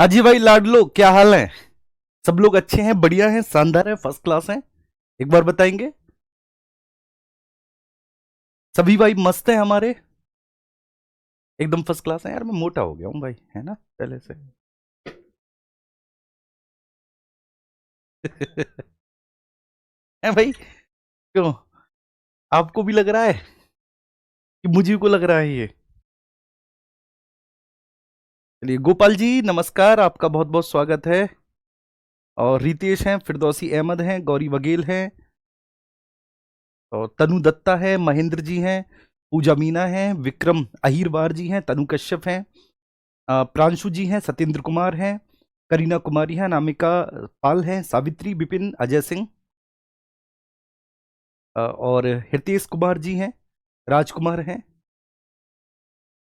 अजी भाई लाडलो, क्या हाल है? सब लोग अच्छे हैं, बढ़िया हैं, शानदार हैं, फर्स्ट क्लास हैं? एक बार बताएंगे? सभी भाई मस्त हैं हमारे? एकदम फर्स्ट क्लास हैं। यार मैं मोटा हो गया हूँ भाई, है ना, पहले से। है भाई? क्यों? आपको भी लग रहा है कि मुझे को लग रहा है ये? चलिए, गोपाल जी नमस्कार, आपका बहुत बहुत स्वागत है। और रितेश हैं, फिरदौसी अहमद हैं, गौरी बघेल हैं, और तनु दत्ता है, महेंद्र जी हैं, पूजा मीना हैं, विक्रम अहिरवार जी हैं, तनु कश्यप हैं, प्रांशु जी हैं, सत्येंद्र कुमार हैं, करीना कुमारी हैं, नामिका पाल हैं, सावित्री विपिन, अजय सिंह, और हितेश कुमार जी हैं, राजकुमार हैं,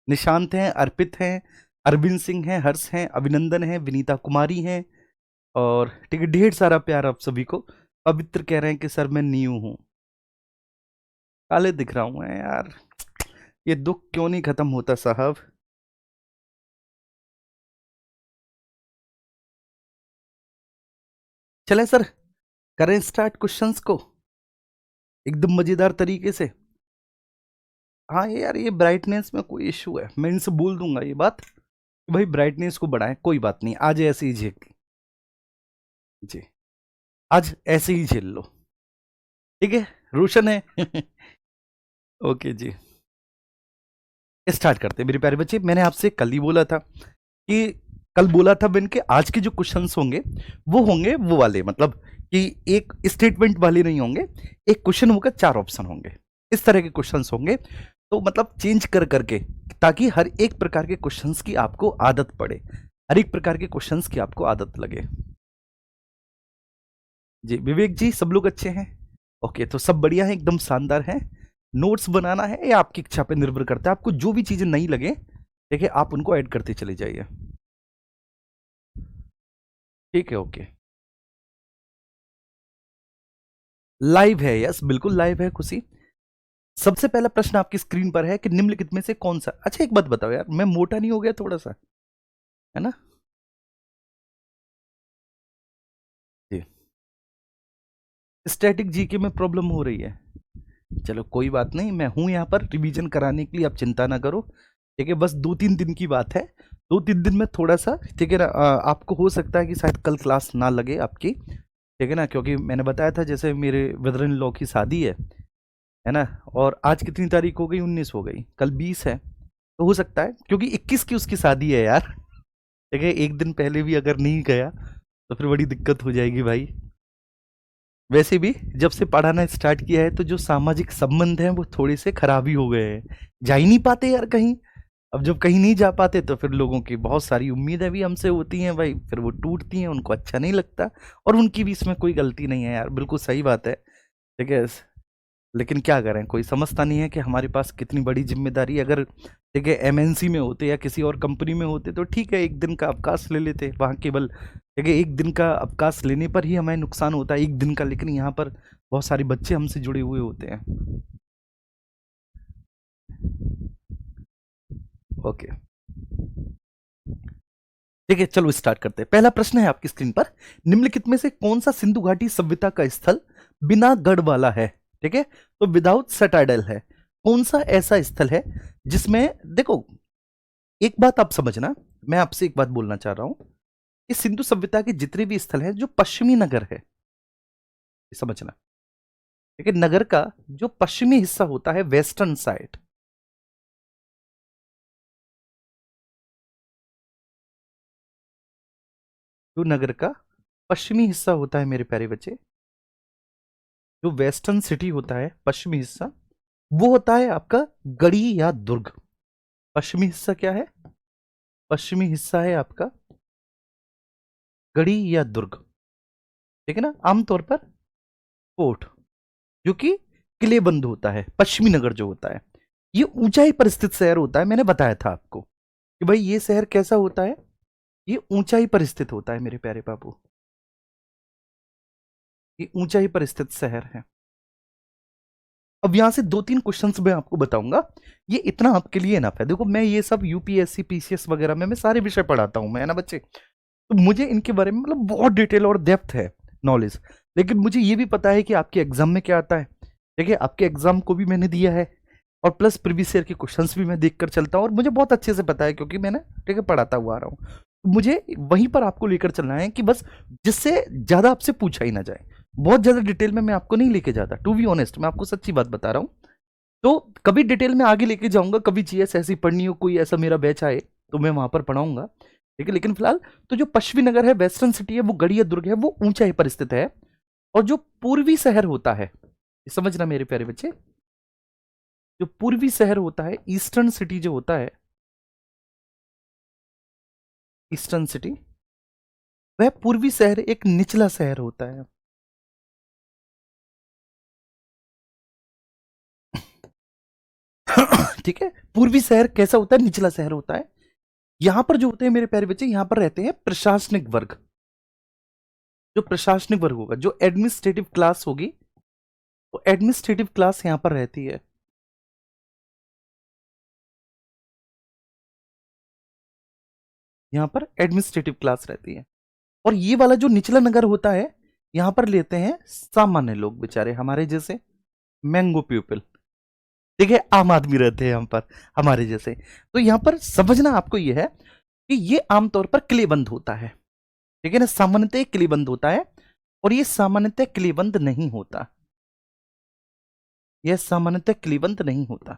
निशांत हैं, अर्पित हैं, अरविंद सिंह हैं, हर्ष हैं, अभिनंदन हैं, विनीता कुमारी हैं। और ठीक है, ढेर सारा प्यार आप सभी को। पवित्र कह रहे हैं कि सर मैं न्यू हूँ। काले दिख रहा हूँ मैं यार। ये दुख क्यों नहीं खत्म होता साहब? चलें सर, करें स्टार्ट क्वेश्चंस को एकदम मजेदार तरीके से। हाँ ये यार, ये ब्राइटनेस में कोई इशू है, मैं इनसे बोल दूंगा ये बात कि भाई ब्राइटनेस को बढ़ाएं, कोई बात नहीं, आज ऐसे ही झेल। जी, आज ऐसे ही झेल लो। ठीक है, रोशन है। ओके जी, स्टार्ट करते हैं मेरे प्यारे बच्चे। मैंने आपसे कल ही बोला था कि कल बोला था मैंने कि आज के जो क्वेश्चंस होंगे वो होंगे वो वाले, मतलब कि एक स्टेटमेंट वाले नहीं होंगे। एक क्वेश्चन होगा, चार ऑप्शन होंगे, इस तरह के क्वेश्चंस होंगे। तो मतलब चेंज कर करके, ताकि हर एक प्रकार के क्वेश्चंस की आपको आदत पड़े, हर एक प्रकार के क्वेश्चंस की आपको आदत लगे। जी विवेक जी, सब लोग अच्छे हैं? ओके, तो सब बढ़िया है, एकदम शानदार है। नोट्स बनाना है या आपकी इच्छा पे निर्भर करता है, आपको जो भी चीजें नहीं लगे ठीक है, आप उनको ऐड करते चले जाइए। ठीक है, ओके। लाइव है, यस बिल्कुल लाइव है खुशी। सबसे पहला प्रश्न आपकी स्क्रीन पर है कि निम्नलिखित में से कौन सा, अच्छा एक बात बताओ यार, मैं मोटा नहीं हो गया थोड़ा सा, है ना? जी, स्टैटिक जीके में प्रॉब्लम हो रही है। चलो कोई बात नहीं, मैं हूं यहाँ पर रिवीजन कराने के लिए, आप चिंता ना करो। ठीक है, बस 2-3 दिन की बात है। 2-3 दिन में थोड़ा सा, ठीक है ना, आपको हो सकता है कि शायद कल क्लास ना लगे आपकी, ठीक है ना, क्योंकि मैंने बताया था जैसे मेरे ब्रदर इन लॉ की शादी है ना। और आज कितनी तारीख हो गई? 19 हो गई, कल 20 है। तो हो सकता है, क्योंकि 21 की उसकी शादी है यार। ठीक है, एक दिन पहले भी अगर नहीं गया तो फिर बड़ी दिक्कत हो जाएगी भाई। वैसे भी जब से पढ़ाना स्टार्ट किया है तो जो सामाजिक संबंध हैं वो थोड़े से खराब ही हो गए हैं। जा ही नहीं पाते यार कहीं। अब जब कहीं नहीं जा पाते तो फिर लोगों की बहुत सारी उम्मीदें भी हमसे होती हैं भाई, फिर वो टूटती हैं, उनको अच्छा नहीं लगता। और उनकी भी इसमें कोई गलती नहीं है यार, बिल्कुल सही बात है। ठीक है, लेकिन क्या करें, कोई समझता नहीं है कि हमारे पास कितनी बड़ी जिम्मेदारी है। अगर ठीक है एमएनसी में होते या किसी और कंपनी में होते तो ठीक है, एक दिन का अवकाश ले लेते वहाँ केवल। ठीक है, एक दिन का अवकाश लेने पर ही हमें नुकसान होता है एक दिन का, लेकिन यहाँ पर बहुत सारे बच्चे हमसे जुड़े हुए होते हैं। ओके, ठीक है, चलो स्टार्ट करते हैं। पहला प्रश्न है आपकी स्क्रीन पर, निम्नलिखित में से कौन सा सिंधु घाटी सभ्यता का स्थल बिना गढ़ वाला है? ठीक है, तो विदाउट सटाइडल है। कौन सा ऐसा स्थल है जिसमें, देखो एक बात आप समझना, मैं आपसे एक बात बोलना चाह रहा हूं कि सिंधु सभ्यता के जितने भी स्थल हैं, जो पश्चिमी नगर है, ये समझना। ठीक है, नगर का जो पश्चिमी हिस्सा होता है, वेस्टर्न साइड, जो नगर का पश्चिमी हिस्सा होता है मेरे प्यारे बच्चे, जो वेस्टर्न सिटी होता है पश्चिमी हिस्सा, वो होता है आपका गढ़ी या दुर्ग। पश्चिमी हिस्सा क्या है? पश्चिमी हिस्सा है आपका गढ़ी या दुर्ग। ठीक है ना, आमतौर पर फोर्ट, जो कि किले बंद होता है, पश्चिमी नगर जो होता है, ये ऊंचाई पर स्थित शहर होता है। मैंने बताया था आपको कि भाई ये शहर कैसा होता है, ये ऊंचाई पर स्थित होता है मेरे प्यारे बाबू, ये ऊंचाई पर स्थित शहर है। अब यहां से 2-3 क्वेश्चंस मैं आपको बताऊंगा, ये इतना आपके लिए इनफ है। देखो मैं ये सब यूपीएससी पीसीएस वगैरह में मैं सारे विषय पढ़ाता हूं मैं, है ना बच्चे। तो मुझे इनके बारे में मतलब बहुत डिटेल और डेप्थ है नॉलेज। लेकिन मुझे ये भी पता है कि आपके एग्जाम में क्या आता है। देखिए आपके एग्जाम को भी मैंने दिया है, और प्लस प्रीवियस ईयर के क्वेश्चंस भी मैं देख कर चलता हूँ, और मुझे बहुत अच्छे से पता है क्योंकि मैंने ठीक है पढ़ाता हुआ आ रहा हूँ। तो मुझे वहीं पर आपको लेकर चलना है कि बस जिससे ज्यादा आपसे पूछा ही ना जाए। बहुत ज्यादा डिटेल में मैं आपको नहीं लेके जाता, टू बी ऑनेस्ट मैं आपको सच्ची बात बता रहा हूँ। तो कभी डिटेल में आगे लेके जाऊंगा, कभी जीएस ऐसी पढ़नी हो, कोई ऐसा मेरा बैच आए तो मैं वहां पर पढ़ाऊंगा, ठीक है। लेकिन फिलहाल तो जो पश्चिमी नगर है, वेस्टर्न सिटी है, वो गढ़िया दुर्ग है, वो ऊंचाई पर स्थित है। और जो पूर्वी शहर होता है, समझना मेरे प्यारे बच्चे, जो पूर्वी शहर होता है, ईस्टर्न सिटी जो होता है, ईस्टर्न सिटी, वह पूर्वी शहर एक निचला शहर होता है। ठीक है, पूर्वी शहर कैसा होता है, निचला शहर होता है। यहां पर जो होते हैं मेरे प्यारे बच्चे, यहां पर रहते हैं प्रशासनिक वर्ग। जो प्रशासनिक वर्ग होगा, जो एडमिनिस्ट्रेटिव क्लास होगी, वो एडमिनिस्ट्रेटिव क्लास यहां पर रहती है। यहां पर एडमिनिस्ट्रेटिव क्लास रहती है। और ये वाला जो निचला नगर होता है, यहां पर लेते हैं सामान्य लोग, बेचारे हमारे जैसे मैंगो पीपल। देखिए आम आदमी रहते हैं यहां पर, हमारे जैसे। तो यहां पर समझना आपको यह है कि ये आमतौर पर किलेबंद होता है, ठीक है ना, सामान्यतः किलेबंद होता है। और ये सामान्यतः किलेबंद नहीं होता, यह सामान्यतः किलेबंद नहीं होता,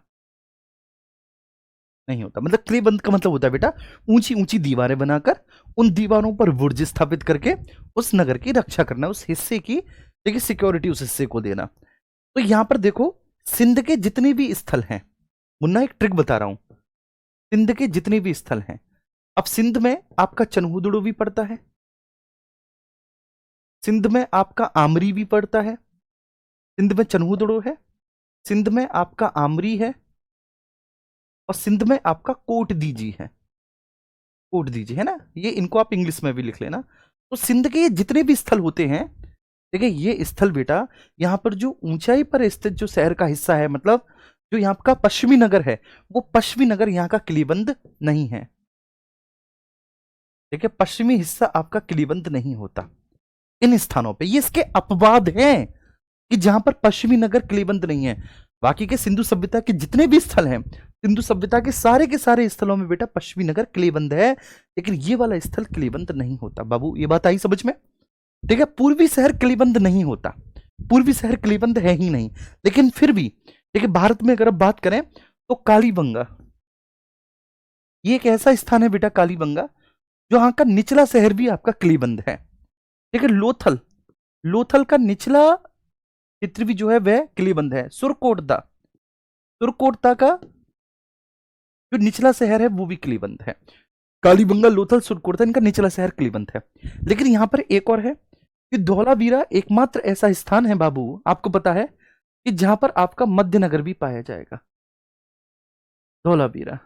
नहीं होता। मतलब किलेबंद का मतलब होता है बेटा, ऊंची ऊंची दीवारें बनाकर उन दीवारों पर बुर्ज स्थापित करके उस नगर की रक्षा करना, उस हिस्से की देखिए सिक्योरिटी उस हिस्से को देना। तो यहां पर देखो, सिंध के जितने भी स्थल हैं, मुन्ना एक ट्रिक बता रहा हूं, सिंध के जितने भी स्थल हैं, अब सिंध में आपका चनहुदड़ो भी पड़ता है, सिंध में आपका आमरी भी पड़ता है, सिंध में चनहुदड़ो है, सिंध में आपका आमरी है, और सिंध में आपका कोट दीजी है। कोट दीजी है ना, ये इनको आप इंग्लिश में भी लिख लेना। तो सिंध के ये जितने भी स्थल होते हैं, देखिए ये स्थल बेटा, यहां पर जो ऊंचाई पर स्थित जो शहर का हिस्सा है, मतलब जो यहाँ का पश्चिमी नगर है, वो पश्चिमी नगर यहाँ का किलीबंद नहीं है। देखिए पश्चिमी हिस्सा आपका किलीबंद नहीं होता इन स्थानों पे। ये इसके अपवाद हैं कि जहां पर पश्चिमी नगर किलीबंद नहीं है। बाकी के सिंधु सभ्यता के जितने भी स्थल हैं, सिंधु सभ्यता के सारे स्थलों में बेटा पश्चिमी नगर किलीबंद है, लेकिन ये वाला स्थल किलीबंद नहीं होता। बाबू ये बात आई समझ में? ठीक है, पूर्वी शहर किलीबंद नहीं होता, पूर्वी शहर किलीबंद है ही नहीं। लेकिन फिर भी देखिए भारत में अगर अब बात करें तो कालीबंगा, ये एक ऐसा स्थान है बेटा कालीबंगा, जो यहाँ का निचला शहर भी आपका किलीबंद है। ठीक है, लोथल, लोथल का निचला क्षेत्र भी जो है वह किलीबंद है। सुरकोटदा, सुरकोटदा का जो निचला शहर है वो भी किलीबंद है। कालीबंगा, लोथल, सुरकोटदा, इनका निचला शहर किलीबंद है। लेकिन यहां पर एक और है कि धौलावीरा एकमात्र ऐसा स्थान है बाबू, आपको पता है, कि जहां पर आपका मध्यनगर भी पाया जाएगा। धौलावीरा,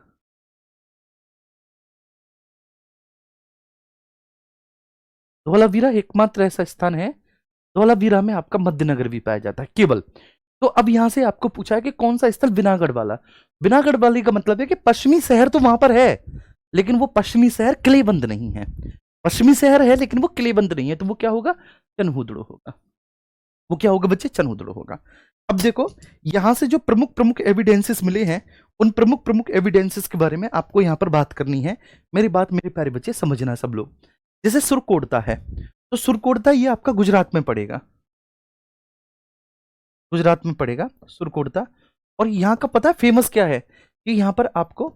धौलावीरा एकमात्र ऐसा स्थान है, धौलावीरा में आपका मध्यनगर भी पाया जाता है केवल। तो अब यहां से आपको पूछा है कि कौन सा स्थल, बिनागढ़ वाला। बिनागढ़ वाली का मतलब है कि पश्चिमी शहर तो वहां पर है, लेकिन वो पश्चिमी शहर किलेबंद नहीं है। पश्चिमी शहर है लेकिन वो किलेबंद नहीं है, तो वो क्या होगा, चनहुदड़ो होगा। वो क्या होगा बच्चे, चनहुदड़ो होगा। अब देखो यहां से जो प्रमुख प्रमुख एविडेंसेस मिले हैं, उन प्रमुख प्रमुख एविडेंसेस के बारे में आपको यहां पर बात करनी है। मेरी बात मेरे प्यारे बच्चे समझना सब लोग। जैसे सुरकोटदा है, तो सुरकोटदा ये आपका गुजरात में पड़ेगा, गुजरात में पड़ेगा सुरकोटदा। और यहाँ का पता है फेमस क्या है, कि यहाँ पर आपको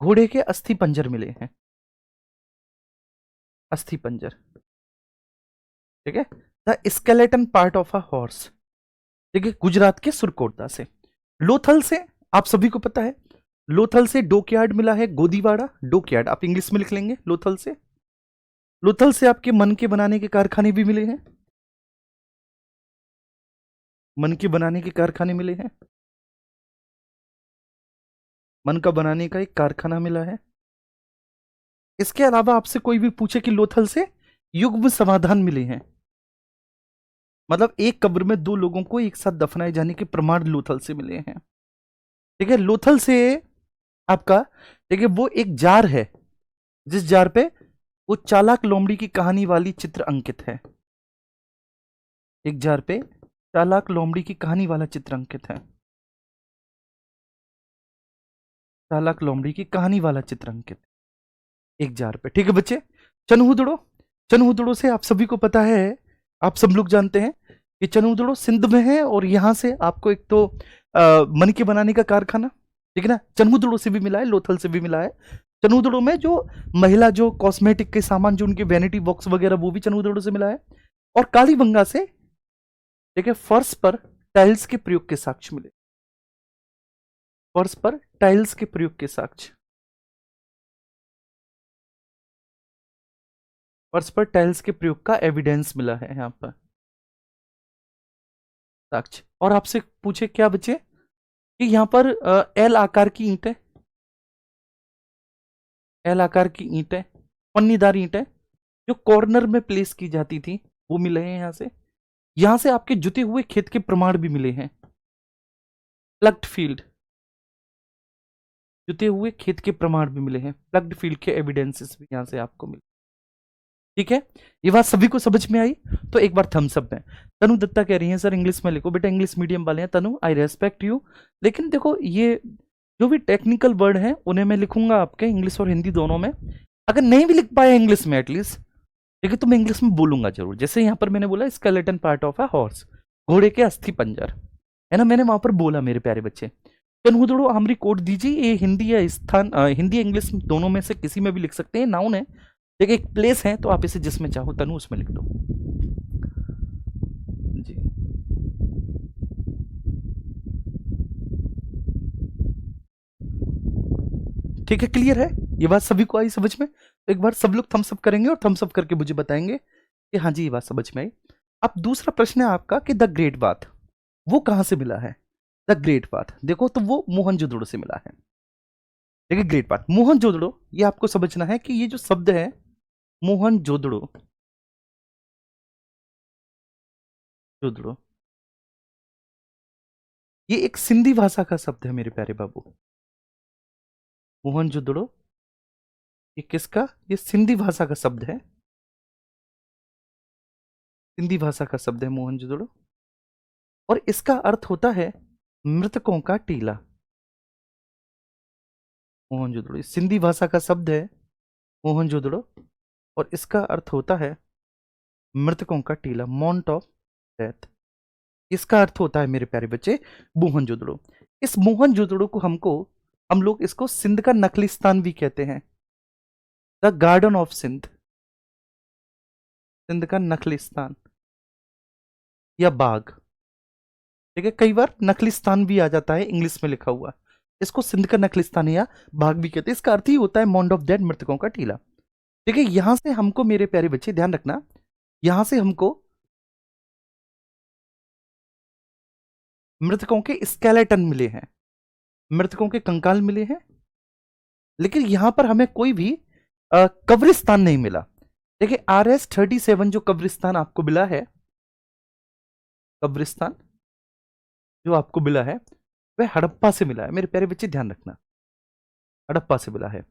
घोड़े के अस्थि पंजर मिले हैं, अस्थि पंजर, ठीक है, the skeleton part of a horse. ठीक है, गुजरात के सुरकोटदा से। लोथल से आप सभी को पता है, लोथल से डोकयार्ड मिला है, गोदीवाड़ा डोकयार्ड आप इंग्लिश में लिख लेंगे। लोथल से, लोथल से आपके मन के बनाने के कारखाने भी मिले हैं, मन के बनाने के कारखाने मिले हैं, मन का बनाने का एक कारखाना मिला है। इसके अलावा आपसे कोई भी पूछे कि लोथल से युग्म समाधान मिले हैं, मतलब एक कब्र में दो लोगों को एक साथ दफनाए जाने के प्रमाण लोथल से मिले हैं। ठीक है, लोथल से आपका, ठीक है, वो एक जार है जिस जार पे वो चालाक लोमड़ी की कहानी वाली चित्र अंकित है। एक जार पे चालाक लोमड़ी की कहानी वाला चित्र अंकित है। चालाक लोमड़ी की कहानी वाला चित्र अंकित एक जार पे। ठीक है बच्चे। चनहुदड़ो, चनहुदड़ो से आप सभी को पता है, आप सब लोग जानते हैं कि चनहुदड़ो सिंध में है, और यहां से आपको एक तो मणिके बनाने का कारखाना, ठीक है ना, चनहुदड़ो से भी मिला है, लोथल से भी मिला है। चनहुदड़ो में जो महिला जो कॉस्मेटिक के सामान, जो उनके वैनिटी बॉक्स वगैरह, वो भी चनहुदड़ो से मिला है। और कालीबंगा से, ठीक है, फर्श पर टाइल्स के प्रयोग के साक्ष्य मिले। फर्श पर टाइल्स के प्रयोग के साक्ष्य, फर्श पर टाइल्स के प्रयोग का एविडेंस मिला है यहां पर, साक्ष्य। और आपसे पूछे क्या बच्चे कि यहां पर एल आकार की ईंट है, एल आकार की ईंट है, पन्नीदार ईंट है, जो कॉर्नर में प्लेस की जाती थी, वो मिले हैं यहां से। यहां से आपके जुते हुए खेत के प्रमाण भी मिले हैं। प्लग्ड फील्ड, जुते हुए खेत के प्रमाण भी मिले हैं, प्लग्ड फील्ड के एविडेंसेस भी यहां से आपको मिले। ठीक है, ये बात सभी को समझ में आई? तो एक बार थम्स अप में। तनु दत्ता कह रही है सर इंग्लिश में लिखो। बेटा इंग्लिश मीडियम वाले हैं तनु, आई रेस्पेक्ट यू, लेकिन देखो ये जो भी टेक्निकल वर्ड हैं उन्हें मैं लिखूंगा आपके इंग्लिश और हिंदी दोनों में। अगर नहीं भी लिख पाया इंग्लिश में एटलीस्ट, ठीक है, तो मैं इंग्लिश में बोलूंगा जरूर। जैसे यहां पर मैंने बोला skeleton part of a horse, घोड़े के अस्थि पंजर, है ना, मैंने वहां पर बोला मेरे प्यारे बच्चे। तनुदड़ो हमरी कोड दीजिए, ये हिंदी या स्थान, हिंदी इंग्लिश दोनों में से किसी में भी लिख सकते हैं, नाउन है, देखिए एक प्लेस है, तो आप इसे जिसमें चाहो तनु उसमें लिख दो जी। ठीक है, क्लियर है, ये बात सभी को आई समझ में? तो एक बार सब लोग थम्स अप करेंगे और थम्स अप करके मुझे बताएंगे कि हाँ जी ये बात समझ में आई। अब दूसरा प्रश्न है आपका कि द ग्रेट बाथ वो कहां से मिला है? द ग्रेट बाथ देखो तो वो मोहनजोदड़ो से मिला है। देखिए ग्रेट बाथ मोहनजोदड़ो, ये आपको समझना है कि ये जो शब्द है मोहनजोदड़ो, जोदड़ो, ये एक सिंधी भाषा का शब्द है मेरे प्यारे बाबू। मोहनजोदड़ो ये किसका, ये सिंधी भाषा का शब्द है, सिंधी भाषा का शब्द है मोहनजोदड़ो, और इसका अर्थ होता है मृतकों का टीला। मोहनजोदड़ो ये सिंधी भाषा का शब्द है मोहनजोदड़ो, और इसका अर्थ होता है मृतकों का टीला, माउंट ऑफ डेथ। इसका अर्थ होता है मेरे प्यारे बच्चे मोहनजोदड़ो। इस मोहनजोदड़ो को हम लोग इसको सिंध का नखलिस्तान भी कहते हैं, the garden of Sindh, Sindh का नखलिस्तान या बाग। ठीक है, कई बार नखलिस्तान भी आ जाता है इंग्लिश में लिखा हुआ, इसको सिंध का नखलिस्तान या बाग भी कहते हैं। इसका अर्थ ही होता है माउंट ऑफ डेड, मृतकों का टीला। ठीक है, यहां से हमको मेरे प्यारे बच्चे ध्यान रखना, यहां से हमको मृतकों के स्केलेटन मिले हैं, मृतकों के कंकाल मिले हैं, लेकिन यहां पर हमें कोई भी कब्रिस्तान नहीं मिला। देखिए RS-37 जो कब्रिस्तान आपको मिला है, कब्रिस्तान जो आपको मिला है वह हड़प्पा से मिला है मेरे प्यारे बच्चे, ध्यान रखना, हड़प्पा से मिला है।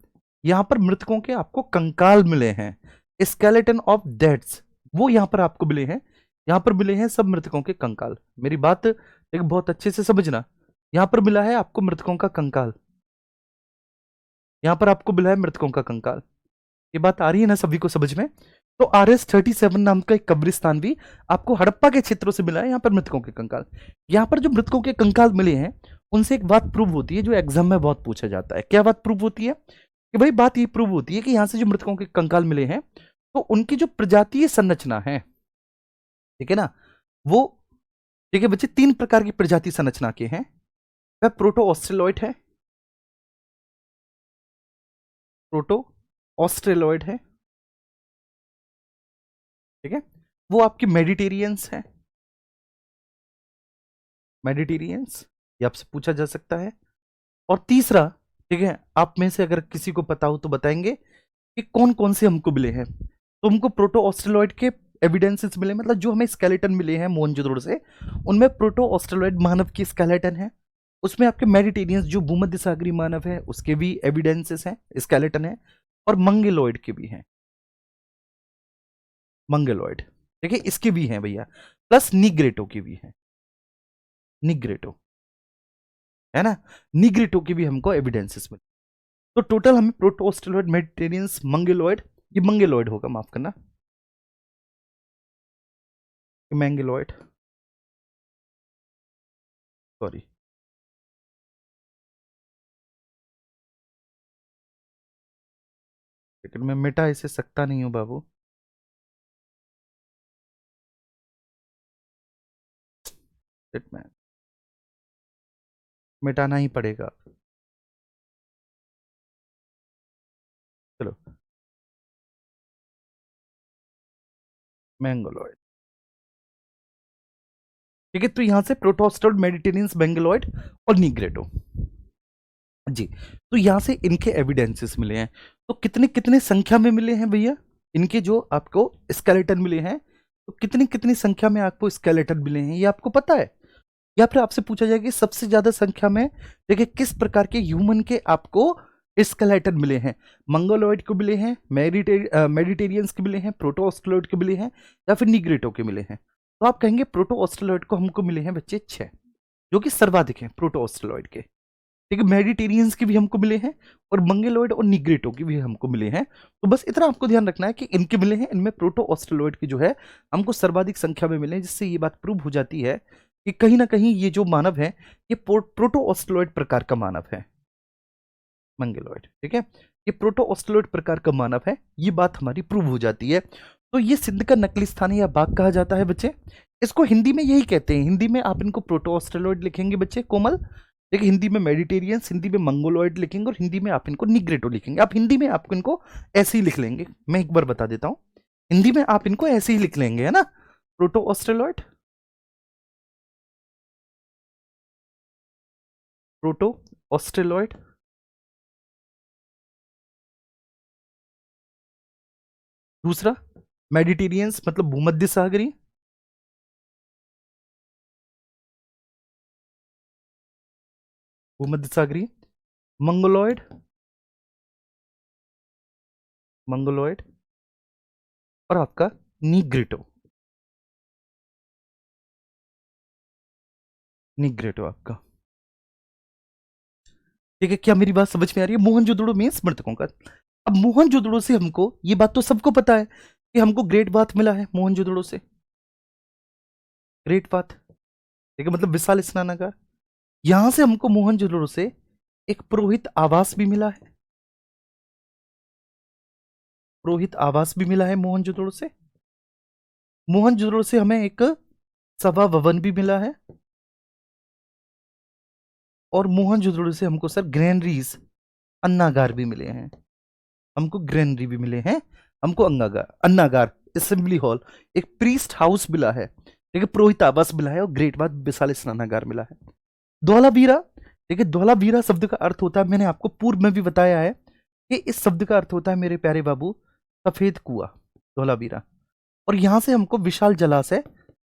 यहां पर मृतकों के आपको कंकाल मिले हैं, स्केलेटन ऑफ डेड्स, वो यहां पर आपको मिले हैं, यहां पर मिले हैं सब मृतकों के कंकाल। मेरी बात एक बहुत अच्छे से समझना, यहां पर मिला है आपको मृतकों का कंकाल, यहां पर आपको मिला है मृतकों का कंकाल। ये बात आ रही है ना सभी को समझ में? तो RS-37 नाम का एक कब्रिस्तान भी आपको हड़प्पा के क्षेत्रों से मिला है, यहाँ पर मृतकों के कंकाल। यहाँ पर जो मृतकों के कंकाल मिले हैं उनसे एक बात प्रूव होती है जो एग्जाम में बहुत पूछा जाता है। क्या बात प्रूव होती है? कि भाई बात ये प्रूव होती है कि यहाँ से जो मृतकों के कंकाल मिले हैं तो उनकी जो प्रजातीय संरचना है, ठीक है ना, वो, ठीक है बच्चे, 3 प्रकार की प्रजाति संरचना के हैं। वह प्रोटो ऑस्ट्रेलॉइड है, प्रोटो ऑस्ट्रेलॉइड है, ठीक है, वो आपके मेडिटेरियंस है, मेडिटेरियंस, ये आपसे पूछा जा सकता है। और तीसरा, ठीक है, आप में से अगर किसी को पता हो तो बताएंगे कि कौन कौन से हमको मिले हैं। तो हमको प्रोटो ऑस्ट्रेलॉइड के एविडेंसेस मिले, मतलब जो हमें स्केलेटन मिले हैं मोहनजोदड़ो से, उनमें प्रोटो ऑस्ट्रेलॉइड मानव की स्केलेटन है, उसमें आपके मेडिटेरियंस जो भूमध्य सागरीय मानव है उसके भी एविडेंसेस हैं, स्केलेटन है, और मंगेलॉइड के भी हैं। मंगलोइड, ठीक है, इसके भी हैं भैया, प्लस निग्रेटो की भी है, निग्रेटो, है ना, निग्रेटो की भी हमको एविडेंसेस मिले। तो टोटल हमें प्रोटोस्टेरॉइड, मेडिटेरियंस, मंगलोइड, ये मंगलोइड होगा, माफ करना, मैंगलोइड, सॉरी, लेकिन मैं मिटा इसे सकता नहीं हूं बाबू, मैं मिटाना ही पड़ेगा, चलो, मैंगलोइड, ठीक है, तो यहां से प्रोटोस्टेरॉइड, मेडिटेरियंस, बेंगलोइड और निग्रेटो, जी, तो यहां से इनके एविडेंसेस मिले हैं। तो कितने कितने संख्या में मिले हैं भैया, इनके जो आपको स्केलेटन मिले हैं, तो कितनी कितनी संख्या में आपको स्केलेटन मिले हैं, ये आपको पता है? या फिर आपसे पूछा जाए कि सबसे ज्यादा संख्या में देखिए किस प्रकार के ह्यूमन के आपको स्केलेटन मिले हैं, मंगोलॉइड को मिले हैं, मेडिटेरियंस के मिले हैं, प्रोटो ऑस्ट्रेलॉइड के मिले हैं, या फिर निग्रेटो के मिले हैं? तो आप कहेंगे प्रोटो ऑस्ट्रेलॉइड को हमको मिले हैं बच्चे 6, जो कि सर्वाधिक है प्रोटो ऑस्ट्रेलॉइड के, ठीक है, मेडिटेरियंस के भी हमको मिले हैं, और मंगेलॉइड और निग्रेटो के भी हमको मिले हैं। तो बस इतना आपको ध्यान रखना है कि इनके मिले हैं, इनमें प्रोटो ऑस्ट्रेलॉइड की जो है हमको सर्वाधिक संख्या में मिले हैं, जिससे ये बात प्रूव हो जाती है कि कहीं ना कहीं ये जो मानव है ये प्रोटो ऑस्ट्रेलॉइड प्रकार का मानव है, मंगेलॉइड, ठीक है, ये प्रोटो ऑस्ट्रेलॉइड प्रकार का मानव है, ये बात हमारी प्रूव हो जाती है। तो ये सिंध का नकली स्थान या बाघ कहा जाता है बच्चे, इसको हिंदी में यही कहते हैं, हिंदी में आप इनको प्रोटो ऑस्ट्रेलॉइड लिखेंगे बच्चे कोमल, देखिए हिंदी में मेडिटेरियंस, हिंदी में मंगोलॉइड लिखेंगे, और हिंदी में आप इनको निग्रेटो लिखेंगे। आप हिंदी में आपको इनको ऐसे ही लिख लेंगे, मैं एक बार बता देता हूं, हिंदी में आप इनको ऐसे ही लिख लेंगे, है ना, प्रोटो ऑस्ट्रेलॉइड, प्रोटो ऑस्ट्रेलॉइड, दूसरा मेडिटेरियंस मतलब भूमध्य सागरीय, भूमध्य सागरीय, मंगोलॉइड, मंगोलॉइड, और आपका निग्रेटो, निग्रेटो आपका, ठीक है, क्या मेरी बात समझ में आ रही है? मोहनजोदड़ो में स्मृतकों का, अब मोहनजोदड़ो से हमको ये बात तो सबको पता है कि हमको ग्रेट बाथ मिला है मोहनजोदड़ो से, ग्रेट बाथ, ठीक है, मतलब विशाल स्नानागार, यहां से हमको मोहनजोदड़ो से एक पुरोहित आवास भी मिला है, पुरोहित आवास भी मिला है मोहनजोदड़ो से, मोहनजोदड़ो से हमें एक सभा भवन भी मिला है, और मोहनजोदड़ो से हमको सर ग्रैनरीज, अन्नागार भी मिले हैं, हमको ग्रैनरी भी मिले हैं, हमको अन्नागार, अन्नागार, असेंबली हॉल, एक प्रीस्ट हाउस मिला है, ठीक है, पुरोहित आवास मिला है, और ग्रेट बाथ विशाल स्नानागार मिला है। धौलावीरा, ठीक है, धौलावीरा शब्द का अर्थ होता है, मैंने आपको पूर्व में भी बताया है कि इस शब्द का अर्थ होता है मेरे प्यारे बाबू सफेद कुआं, धौलावीरा, और यहां से हमको विशाल जलाशय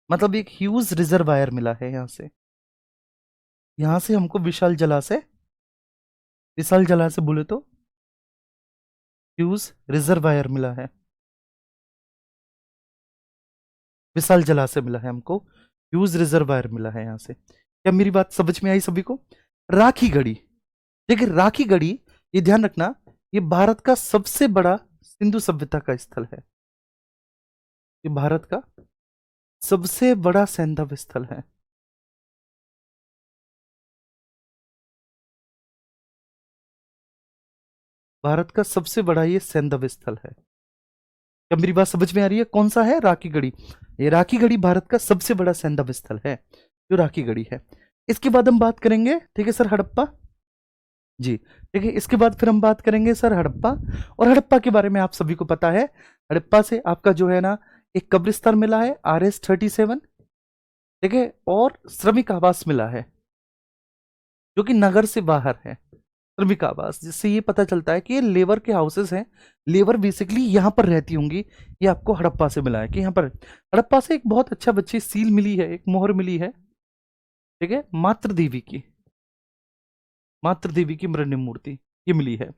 मतलब एक ह्यूज रिजर्वायर मिला है, यहां से हमको विशाल जलाशय, विशाल जलाशय बोले तो ह्यूज रिजर्वायर मिला है, विशाल जलाशय मिला है हमको, ह्यूज रिजर्वायर मिला है यहां से। क्या मेरी बात समझ में आई सभी को? राखी गढ़ी, देखिए राखी गढ़ी, ये ध्यान रखना, ये भारत का सबसे बड़ा सिंधु सभ्यता का स्थल है, ये भारत का सबसे बड़ा सैंधव स्थल है, भारत का सबसे बड़ा ये सैंधव स्थल है। क्या मेरी बात समझ में आ रही है? कौन सा है? राखी गढ़ी, ये राखी गढ़ी भारत का सबसे बड़ा सैंधव स्थल है, जो राखी गढ़ी है। इसके बाद हम बात करेंगे, ठीक है सर, हड़प्पा, जी, ठीक है, इसके बाद फिर हम बात करेंगे सर हड़प्पा, और हड़प्पा के बारे में आप सभी को पता है, हड़प्पा से आपका जो है ना एक कब्रिस्तान मिला है RS-37, ठीक है, और श्रमिक आवास मिला है, जो कि नगर से बाहर है, श्रमिक आवास, जिससे ये पता चलता है कि ये लेबर के हाउसेस हैं, लेबर बेसिकली यहाँ पर रहती होंगी, ये आपको हड़प्पा से मिला है कि यहाँ पर, हड़प्पा से एक बहुत अच्छा बच्चे सील मिली है, एक मोहर मिली है, ठीक है, मातृ देवी की, मातृ देवी की मृण्मयी मूर्ति ये मिली है,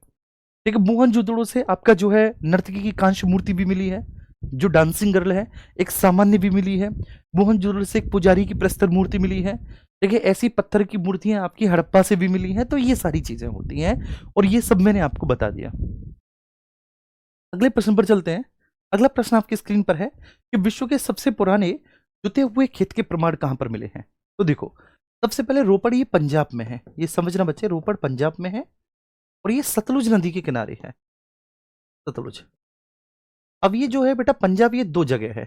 ठीक है, मोहनजोदड़ो से आपका जो है नर्तकी की कांस्य मूर्ति भी मिली है, जो डांसिंग गर्ल है एक सामान्य भी मिली है। मोहनजोदड़ो से एक पुजारी की प्रस्तर मूर्ति मिली है। देखिए ऐसी पत्थर की मूर्तियां आपकी हड़प्पा से भी मिली हैं। तो ये सारी चीजें होती हैं और ये सब मैंने आपको बता दिया। अगले प्रश्न पर चलते हैं। अगला प्रश्न आपकी स्क्रीन पर है कि विश्व के सबसे पुराने जुते हुए खेत के प्रमाण कहां पर मिले हैं। तो देखो सबसे पहले रोपड़ ये पंजाब में है, ये समझना बच्चे, रोपड़ पंजाब में है और ये सतलुज नदी के किनारे है। सतलुज। अब ये जो है बेटा पंजाब, ये दो जगह है।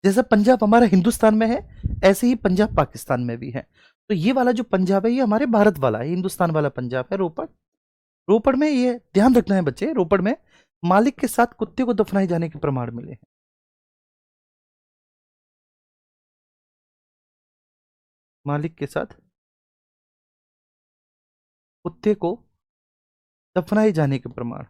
जैसा पंजाब हमारा हिंदुस्तान में है ऐसे ही पंजाब पाकिस्तान में भी है। तो ये वाला जो पंजाब है ये हमारे भारत वाला है, हिंदुस्तान वाला पंजाब है रोपड़। रोपड़ में ये ध्यान रखना है बच्चे, रोपड़ में मालिक के साथ कुत्ते को दफनाए जाने के प्रमाण मिले हैं। मालिक के साथ कुत्ते को दफनाए जाने के प्रमाण।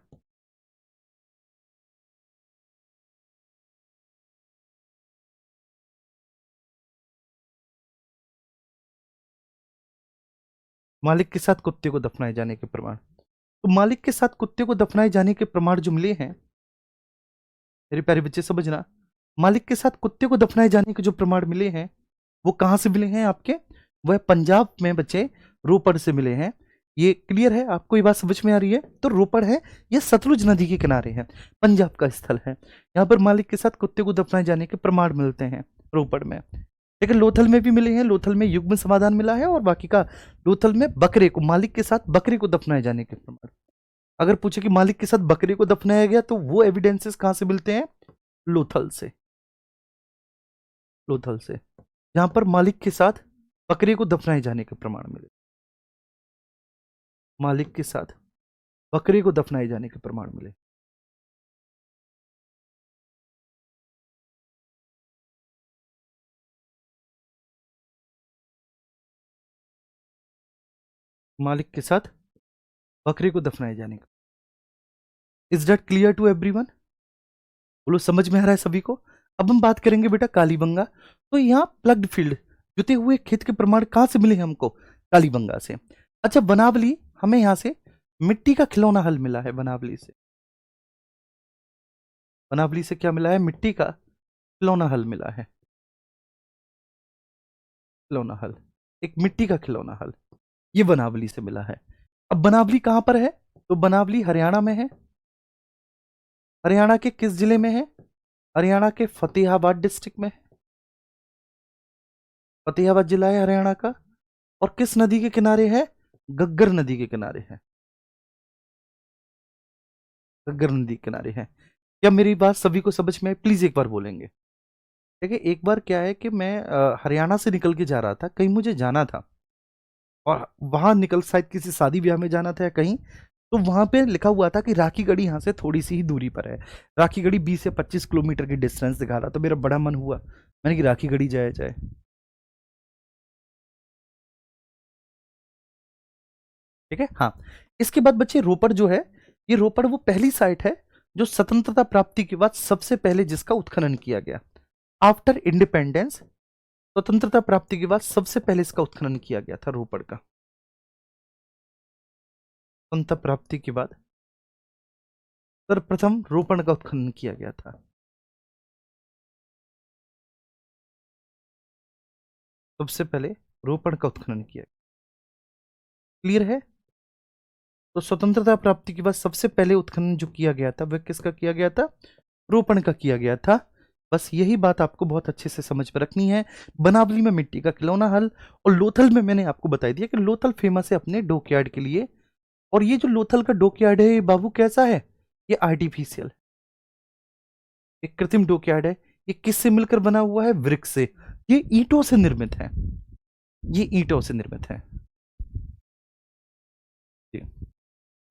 मालिक के साथ कुत्ते को दफनाए जाने के प्रमाण। तो मालिक के साथ कुत्ते को दफनाए जाने के प्रमाण जो मिले हैं मेरे प्यारे बच्चे समझना, मालिक के साथ कुत्ते को दफनाए जाने के जो प्रमाण मिले हैं वो कहां से मिले हैं आपके, वह पंजाब में बच्चे रोपड़ से मिले हैं। ये क्लियर है, आपको ये बात समझ में आ रही है। तो रोपड़ है ये सतलुज नदी के किनारे है, पंजाब का स्थल है। यहाँ पर मालिक के साथ कुत्ते को दफनाए जाने के प्रमाण मिलते हैं रोपड़ में। लेकिन लोथल में भी मिले हैं, लोथल में युग्म समाधान मिला है और बाकी का लोथल में बकरे को, मालिक के साथ बकरे को दफनाए जाने के प्रमाण। अगर पूछे कि मालिक के साथ बकरे को दफनाया गया तो वो एविडेंसेस कहां से मिलते हैं, लोथल से। लोथल से जहां पर मालिक के साथ बकरे को दफनाए जाने के प्रमाण मिले। मालिक के साथ बकरे को दफनाए जाने के प्रमाण मिले। मालिक के साथ बकरे को दफनाए जाने का। Is that clear to everyone? बोलो समझ में आ रहा है सभी को? अब हम बात करेंगे बेटा कालीबंगा। तो यहाँ प्लग्ड फील्ड जुते हुए खेत के प्रमाण कहां से मिले हमको, कालीबंगा से। अच्छा बनावली, हमें यहां से मिट्टी का खिलौना हल मिला है बनावली से। बनावली से क्या मिला है, मिट्टी का खिलौना हल मिला है। खिलौना हल, एक मिट्टी का खिलौना हल, ये बनावली से मिला है। अब बनावली कहां पर है, तो बनावली हरियाणा में है। हरियाणा के किस जिले में है, हरियाणा के फतेहाबाद डिस्ट्रिक्ट में। फतेहाबाद जिला है हरियाणा का। और किस नदी के किनारे है, गग्गर नदी के किनारे है। गग्गर नदी के किनारे है। क्या मेरी बात सभी को समझ में आई? प्लीज एक बार बोलेंगे। देखिए एक बार क्या है कि मैं हरियाणा से निकल के जा रहा था, कहीं मुझे जाना था और वहां निकल, शायद किसी शादी ब्याह में जाना था या कहीं। तो वहां पे लिखा हुआ था कि राखीगढ़ी यहाँ से थोड़ी सी ही दूरी पर है। राखीगढ़ी 20 से 25 किलोमीटर की डिस्टेंस दिखा रहा, तो मेरा बड़ा मन हुआ, मैंने कि राखीगढ़ी जाया जाए। ठीक है हाँ। इसके बाद बच्चे रोपड़ जो है, ये रोपड़ वो पहली साइट है जो स्वतंत्रता प्राप्ति के बाद सबसे पहले जिसका उत्खनन किया गया। आफ्टर इंडिपेंडेंस, स्वतंत्रता प्राप्ति के बाद सबसे पहले इसका उत्खनन किया गया था रोपड़ का। स्वतंत्रता प्राप्ति के बाद सर्वप्रथम रोपड़ का उत्खनन किया गया था। सबसे पहले रोपड़ का उत्खनन किया। क्लियर है? तो स्वतंत्रता प्राप्ति के बाद सबसे पहले उत्खनन जो किया गया था वह किसका किया गया था, रोपण का किया गया था। बस यही बात आपको बहुत अच्छे से समझ में रखनी है। बनावली में मिट्टी का खिलौना हल, और लोथल में मैंने आपको बता दिया कि लोथल फेमस है अपने डॉकयार्ड के लिए। और ये जो लोथल का डॉकयार्ड है ये बाबू कैसा है, ये आर्टिफिशियल, एक कृत्रिम डॉकयार्ड है। ये किससे मिलकर बना हुआ है, वृक्ष से। ये ईंटों से निर्मित है, ये ईंटों से निर्मित है।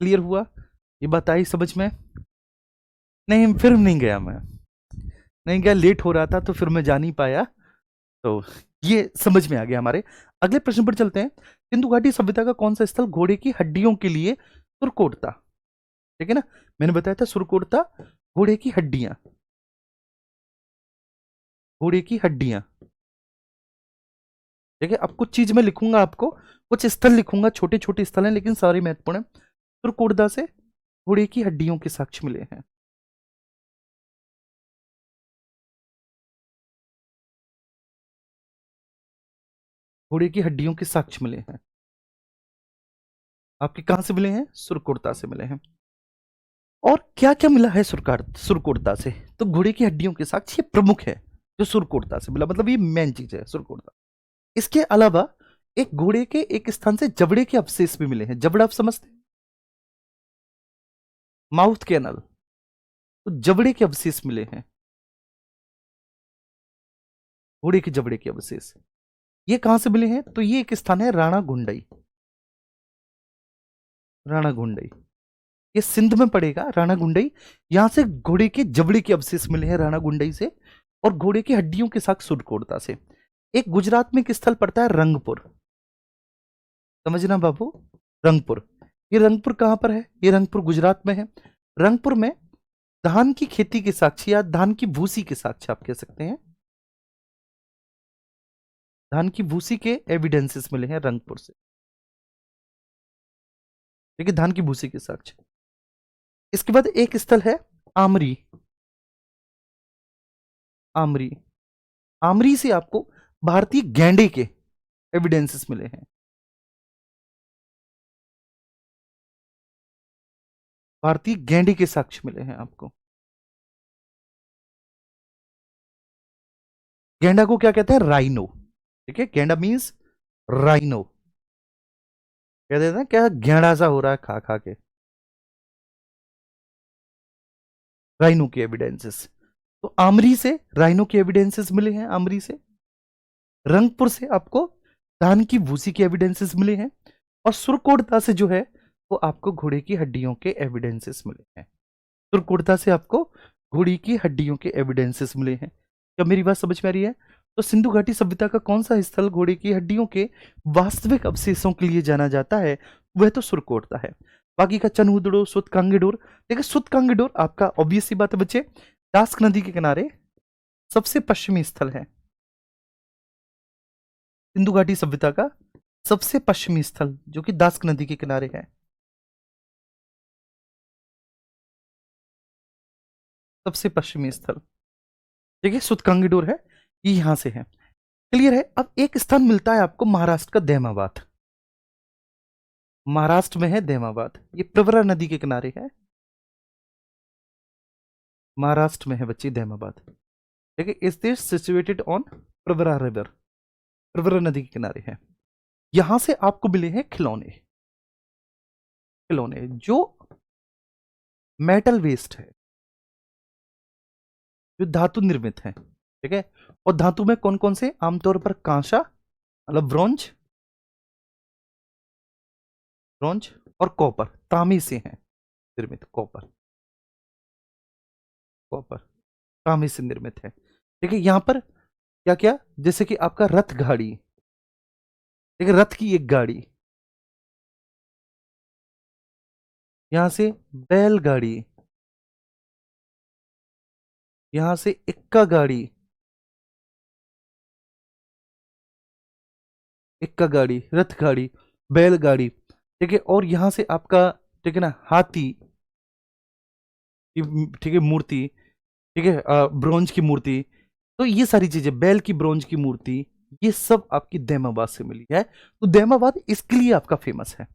क्लियर हुआ? ये बात आई समझ में? नहीं फिर नहीं गया, मैं नहीं गया, लेट हो रहा था तो फिर मैं जा नहीं पाया। तो ये समझ में आ गया हमारे। अगले प्रश्न पर चलते हैं। सिंधु घाटी सभ्यता का कौन सा स्थल घोड़े की हड्डियों के लिए सुरकोट था? ठीक है ना, मैंने बताया था सुरकोट था, घोड़े की हड्डियां, घोड़े की हड्डियां। ठीक है, अब कुछ चीज मैं लिखूंगा आपको, कुछ स्थल लिखूंगा, छोटे छोटे स्थल हैं लेकिन सारे महत्वपूर्ण हैं। सुरकोटदा से घोड़े की हड्डियों के साक्ष्य मिले हैं। घोड़े की हड्डियों के साक्ष्य मिले हैं। आपके कहां से मिले हैं? सुरकोरता से मिले हैं। और क्या क्या मिला है सुरकोरता से? तो घोड़े की हड्डियों के साक्ष्य ये प्रमुख है जो सुरकोरता से मिला, मतलब ये मेन चीज है सुरकोरता। इसके अलावा एक घोड़े के एक स्थान से जबड़े के अवशेष भी मिले हैं। जबड़ा आप समझते हैं, माउथ कैनल, तो जबड़े के अवशेष मिले हैं, घोड़े के जबड़े के अवशेष। ये कहां से मिले हैं? तो ये एक स्थान है राणा गुंडई। राणा गुंडई ये सिंध में पड़ेगा, राणा गुंडई। यहां से घोड़े के जबड़े के अवशेष मिले हैं राणा गुंडई से, और घोड़े की हड्डियों के साथ सुरकोरता से। एक गुजरात में एक स्थल पड़ता है रंगपुर, समझना बाबू, रंगपुर। ये रंगपुर कहां पर है? ये रंगपुर गुजरात में है। रंगपुर में धान की खेती के साक्ष्य या धान की भूसी के साक्ष्य आप कह सकते हैं, धान की भूसी के एविडेंसेस मिले हैं रंगपुर से। ठीक है, धान की भूसी के साक्ष्य। इसके बाद एक स्थल है आमरी। आमरी, आमरी से आपको भारतीय गैंडे के एविडेंसेस मिले हैं। भारतीय गैंडे के साक्ष्य मिले हैं आपको। गैंडा को क्या कहते हैं? राइनो। ठीक है, गैंडा मीन्स राइनो। कह देते हैं क्या गैंडा सा हो रहा है खा खा के। राइनो के एविडेंसेस, तो आमरी से राइनो के एविडेंसेस मिले हैं। आमरी से, रंगपुर से आपको धान की भूसी के एविडेंसेस मिले हैं, और सुरकोटता से जो है वो आपको घोड़े की हड्डियों के एविडेंसेस मिले हैं। सुरकोटता से आपको घोड़ी की हड्डियों के एविडेंसेस मिले हैं। क्या मेरी बात समझ में आ रही है? तो सिंधु घाटी सभ्यता का कौन सा स्थल घोड़े की हड्डियों के वास्तविक अवशेषों के लिए जाना जाता है? वह तो सुरकोटता है। बाकी का चनहुदड़ो, सुतकांगेडोर। देखिए सुतकांगेडोर आपका ऑब्वियस सी बात है बच्चे, दास्क नदी के किनारे सबसे पश्चिमी स्थल है। सिंधु घाटी सभ्यता का सबसे पश्चिमी स्थल जो कि दास्क नदी के किनारे है, सबसे पश्चिमी स्थल। ठीक है, सुतकांगेडोर है, ये यहां से है। क्लियर है? अब एक स्थान मिलता है आपको महाराष्ट्र का दहमाबाद। महाराष्ट्र में है दहमाबाद, ये प्रवरा नदी के किनारे है। महाराष्ट्र में है बच्चे दहमाबाद। ठीक है, is this situated on Pravara river, Pravara नदी के किनारे है। यहां से आपको मिले हैं खिलौने। खिलौने जो मेटल वेस्ट है, जो धातु निर्मित है। ठीक है, और धातु में कौन कौन से? आमतौर पर कांसा, मतलब ब्रॉन्ज, ब्रॉन्ज और कॉपर, तांबे से हैं निर्मित। कॉपर, कॉपर तांबे से निर्मित है। देखिए यहां पर क्या क्या, जैसे कि आपका रथ गाड़ी, देखिए रथ की एक गाड़ी, यहां से बैलगाड़ी, यहां से इक्का गाड़ी, इक्का गाड़ी, रथ गाड़ी, बैलगाड़ी। ठीक है, और यहां से आपका, ठीक है ना, हाथी की, ठीक है, मूर्ति। ठीक है, ब्रोंज की मूर्ति। तो ये सारी चीजें, बैल की ब्रोंज की मूर्ति, ये सब आपकी दहमाबाद से मिली है। तो दहमाबाद इसके लिए आपका फेमस है।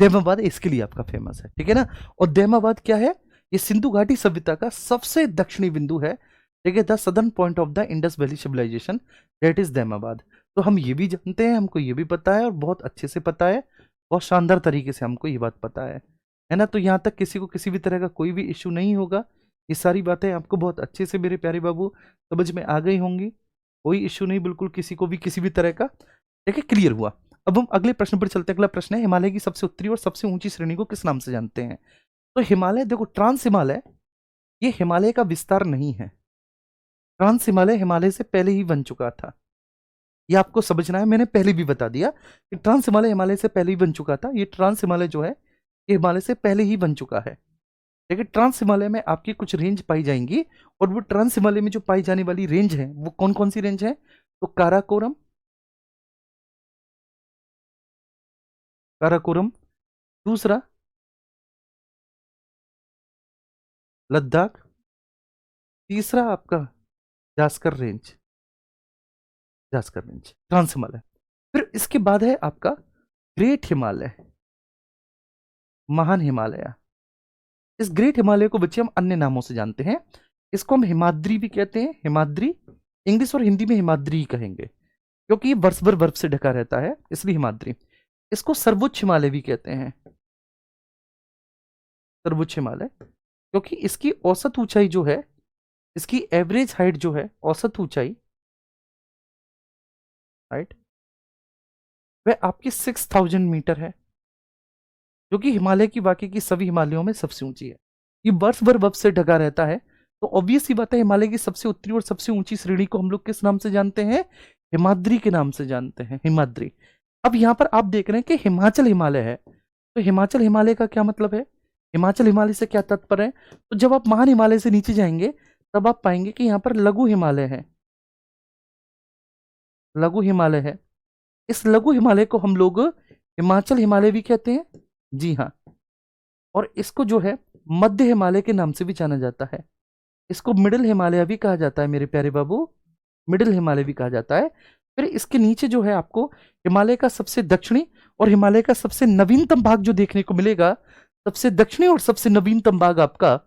दहमाबाद इसके लिए आपका फेमस है, ठीक है ना। और दहमाबाद क्या है? ये सिंधु घाटी सभ्यता का सबसे दक्षिणी बिंदु है। ठीक है, the southern point of the Indus valley civilisation, that is Daimabad. तो हम ये भी जानते हैं, हमको ये भी पता है, और बहुत अच्छे से पता है, बहुत शानदार तरीके से हमको ये बात पता है ना। तो यहाँ तक किसी को किसी भी तरह का कोई भी इश्यू नहीं होगा। ये सारी बातें आपको बहुत अच्छे से मेरे प्यारे बाबू समझ में आ गई होंगी। कोई इश्यू नहीं, बिल्कुल किसी को भी किसी भी तरह का। ठीक है, क्लियर हुआ। अब हम अगले प्रश्न पर चलते हैं। अगला प्रश्न है, हिमालय की सबसे उत्तरी और सबसे ऊंची श्रेणी को किस नाम से जानते हैं? तो हिमालय, देखो ट्रांस हिमालय, ये हिमालय का विस्तार नहीं है। ट्रांस हिमालय हिमालय से पहले ही बन चुका था। ये आपको समझना है, मैंने पहले भी बता दिया कि ट्रांस हिमालय हिमालय से पहले ही बन चुका था। ये ट्रांस हिमालय जो है ये हिमालय से पहले ही बन चुका है। देखिए ट्रांस हिमालय में आपकी कुछ रेंज पाई जाएंगी, और वो ट्रांस हिमालय में जो पाई जाने वाली रेंज है वो कौन कौन सी रेंज है? तो काराकोरम, काराकोरम, दूसरा लद्दाख, तीसरा आपका Zanskar range, Zanskar range, trans Himalaya. फिर इसके बाद है आपका ग्रेट हिमालय, महान हिमालय। इस ग्रेट हिमालय को बच्चे हम अन्य नामों से जानते हैं। इसको हम हिमाद्री भी कहते हैं, हिमाद्री, इंग्लिश और हिंदी में हिमाद्री ही कहेंगे क्योंकि ये वर्ष भर बर्फ से ढका रहता है, इसलिए हिमाद्री। इसको सर्वोच्च हिमालय भी कहते हैं, सर्वोच्च हिमालय, क्योंकि इसकी औसत ऊंचाई जो है, इसकी एवरेज हाइट जो है, औसत ऊंचाई, हाइट, वह आपकी 6000 मीटर है, जो कि हिमालय की बाकी की सभी हिमालयों में सबसे ऊंची है। ये वर्ष भर बर्फ से ढका रहता है, तो ऑब्वियस ही बात है हिमालय की सबसे उत्तरी और सबसे ऊंची श्रेणी को हम लोग किस नाम से जानते हैं? हिमाद्री के नाम से जानते हैं, हिमाद्री। अब यहां पर आप देख रहे हैं कि हिमाचल हिमालय है, तो हिमाचल हिमालय का क्या मतलब है? हिमाचल हिमालय से क्या तात्पर्य है? तो जब आप महान हिमालय से नीचे जाएंगे तब आप पाएंगे कि यहाँ पर लघु हिमालय है, लघु हिमालय है। इस लघु हिमालय को हम लोग हिमाचल हिमालय भी कहते हैं, जी हाँ। और इसको जो है मध्य हिमालय के नाम से भी जाना जाता है। इसको मिडिल हिमालय भी कहा जाता है मेरे प्यारे बाबू, मिडिल हिमालय भी कहा जाता है। फिर इसके नीचे जो है आपको हिमालय का सबसे दक्षिणी और हिमालय का सबसे नवीनतम भाग जो देखने को मिलेगा, सबसे दक्षिणी और सबसे नवीनतम भाग आपका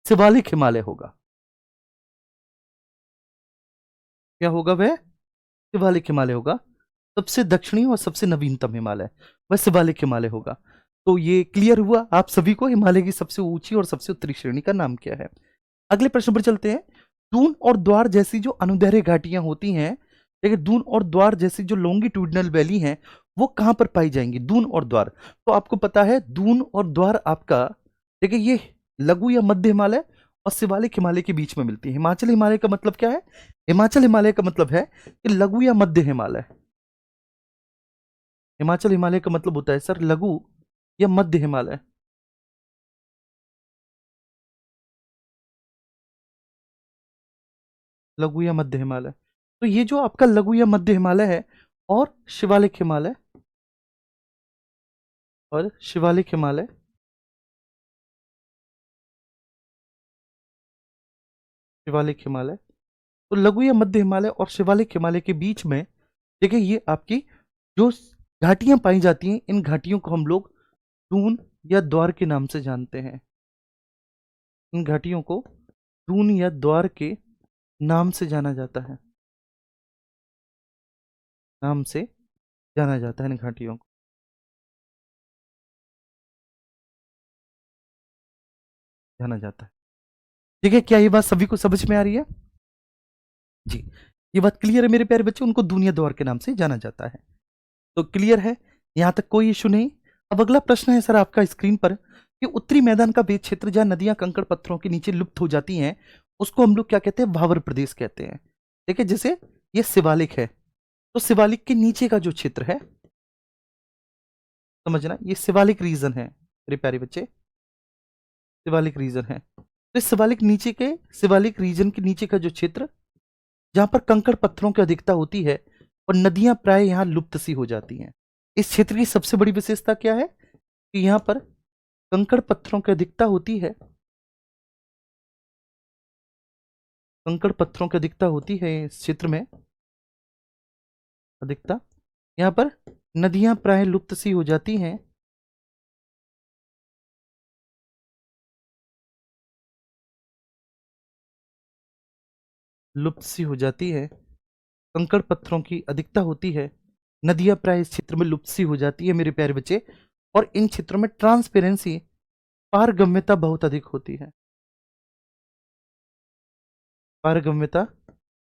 शिवालिक हिमालय होगा। क्या होगा वह? शिवालिक हिमालय होगा। सबसे दक्षिणी और सबसे नवीनतम हिमालय वह शिवालिक हिमालय होगा। तो ये क्लियर हुआ आप सभी को हिमालय की सबसे ऊंची और सबसे उत्तरी श्रेणी का नाम क्या है। अगले प्रश्न पर चलते हैं। दून और द्वार जैसी जो अनुदैर्घ्य घाटियां होती हैं, देखिए दून और द्वार जैसी जो लॉन्गिट्यूडिनल वैली हैं, वो कहां पर पाई जाएंगी? दून और द्वार, तो आपको पता है दून और द्वार आपका, देखिए ये लघु या मध्य हिमालय और शिवालिक हिमालय के बीच में मिलती है। हिमाचल हिमालय का मतलब क्या है? हिमाचल हिमालय का मतलब है कि लघु या मध्य हिमालय। हिमाचल हिमालय का मतलब होता है सर लघु या मध्य हिमालय। लघु या मध्य हिमालय, तो ये जो आपका लघु या मध्य हिमालय है और शिवालिक हिमालय, और शिवालिक हिमालय, शिवालिक हिमालय, तो लघु या मध्य हिमालय और शिवालिक हिमालय के बीच में देखिए ये आपकी जो घाटियां पाई जाती हैं, इन घाटियों को हम लोग दून या द्वार के नाम से जानते हैं। इन घाटियों को दून या द्वार के नाम से जाना जाता है, नाम से जाना जाता है इन घाटियों को, जाना जाता है। ठीक है, क्या ये बात सभी को समझ में आ रही है? जी, ये बात क्लियर है मेरे प्यारे बच्चे, उनको दून या द्वार के नाम से जाना जाता है। तो क्लियर है, यहां तक कोई इशू नहीं। अब अगला प्रश्न है सर आपका स्क्रीन पर कि उत्तरी मैदान का वेद क्षेत्र जहां नदियां कंकड़ पत्थरों के नीचे लुप्त हो जाती हैं, उसको हम लोग क्या कहते हैं? भावर प्रदेश कहते हैं। देखिए जैसे ये शिवालिक है, तो शिवालिक के नीचे का जो क्षेत्र है, समझना ये शिवालिक रीजन है मेरे प्यारे बच्चे, शिवालिक रीजन है। तो इस शिवालिक नीचे के, शिवालिक रीजन के नीचे का जो क्षेत्र जहां पर कंकड़ पत्थरों की अधिकता होती है और नदियां प्राय यहां लुप्त सी हो जाती हैं, इस क्षेत्र की सबसे बड़ी विशेषता क्या है? कि यहां पर कंकड़ पत्थरों की अधिकता होती है, कंकड़ पत्थरों की अधिकता होती है इस क्षेत्र में, अधिकता। यहां पर नदियां प्राय लुप्त सी हो जाती हैं, लुप्त सी हो जाती है, कंकड़ पत्थरों की अधिकता होती है, नदियां प्राय इस क्षेत्र में लुप्त सी हो जाती है मेरे प्यारे बच्चे। और इन क्षेत्रों में ट्रांसपेरेंसी, पारगम्यता बहुत अधिक होती है, पारगम्यता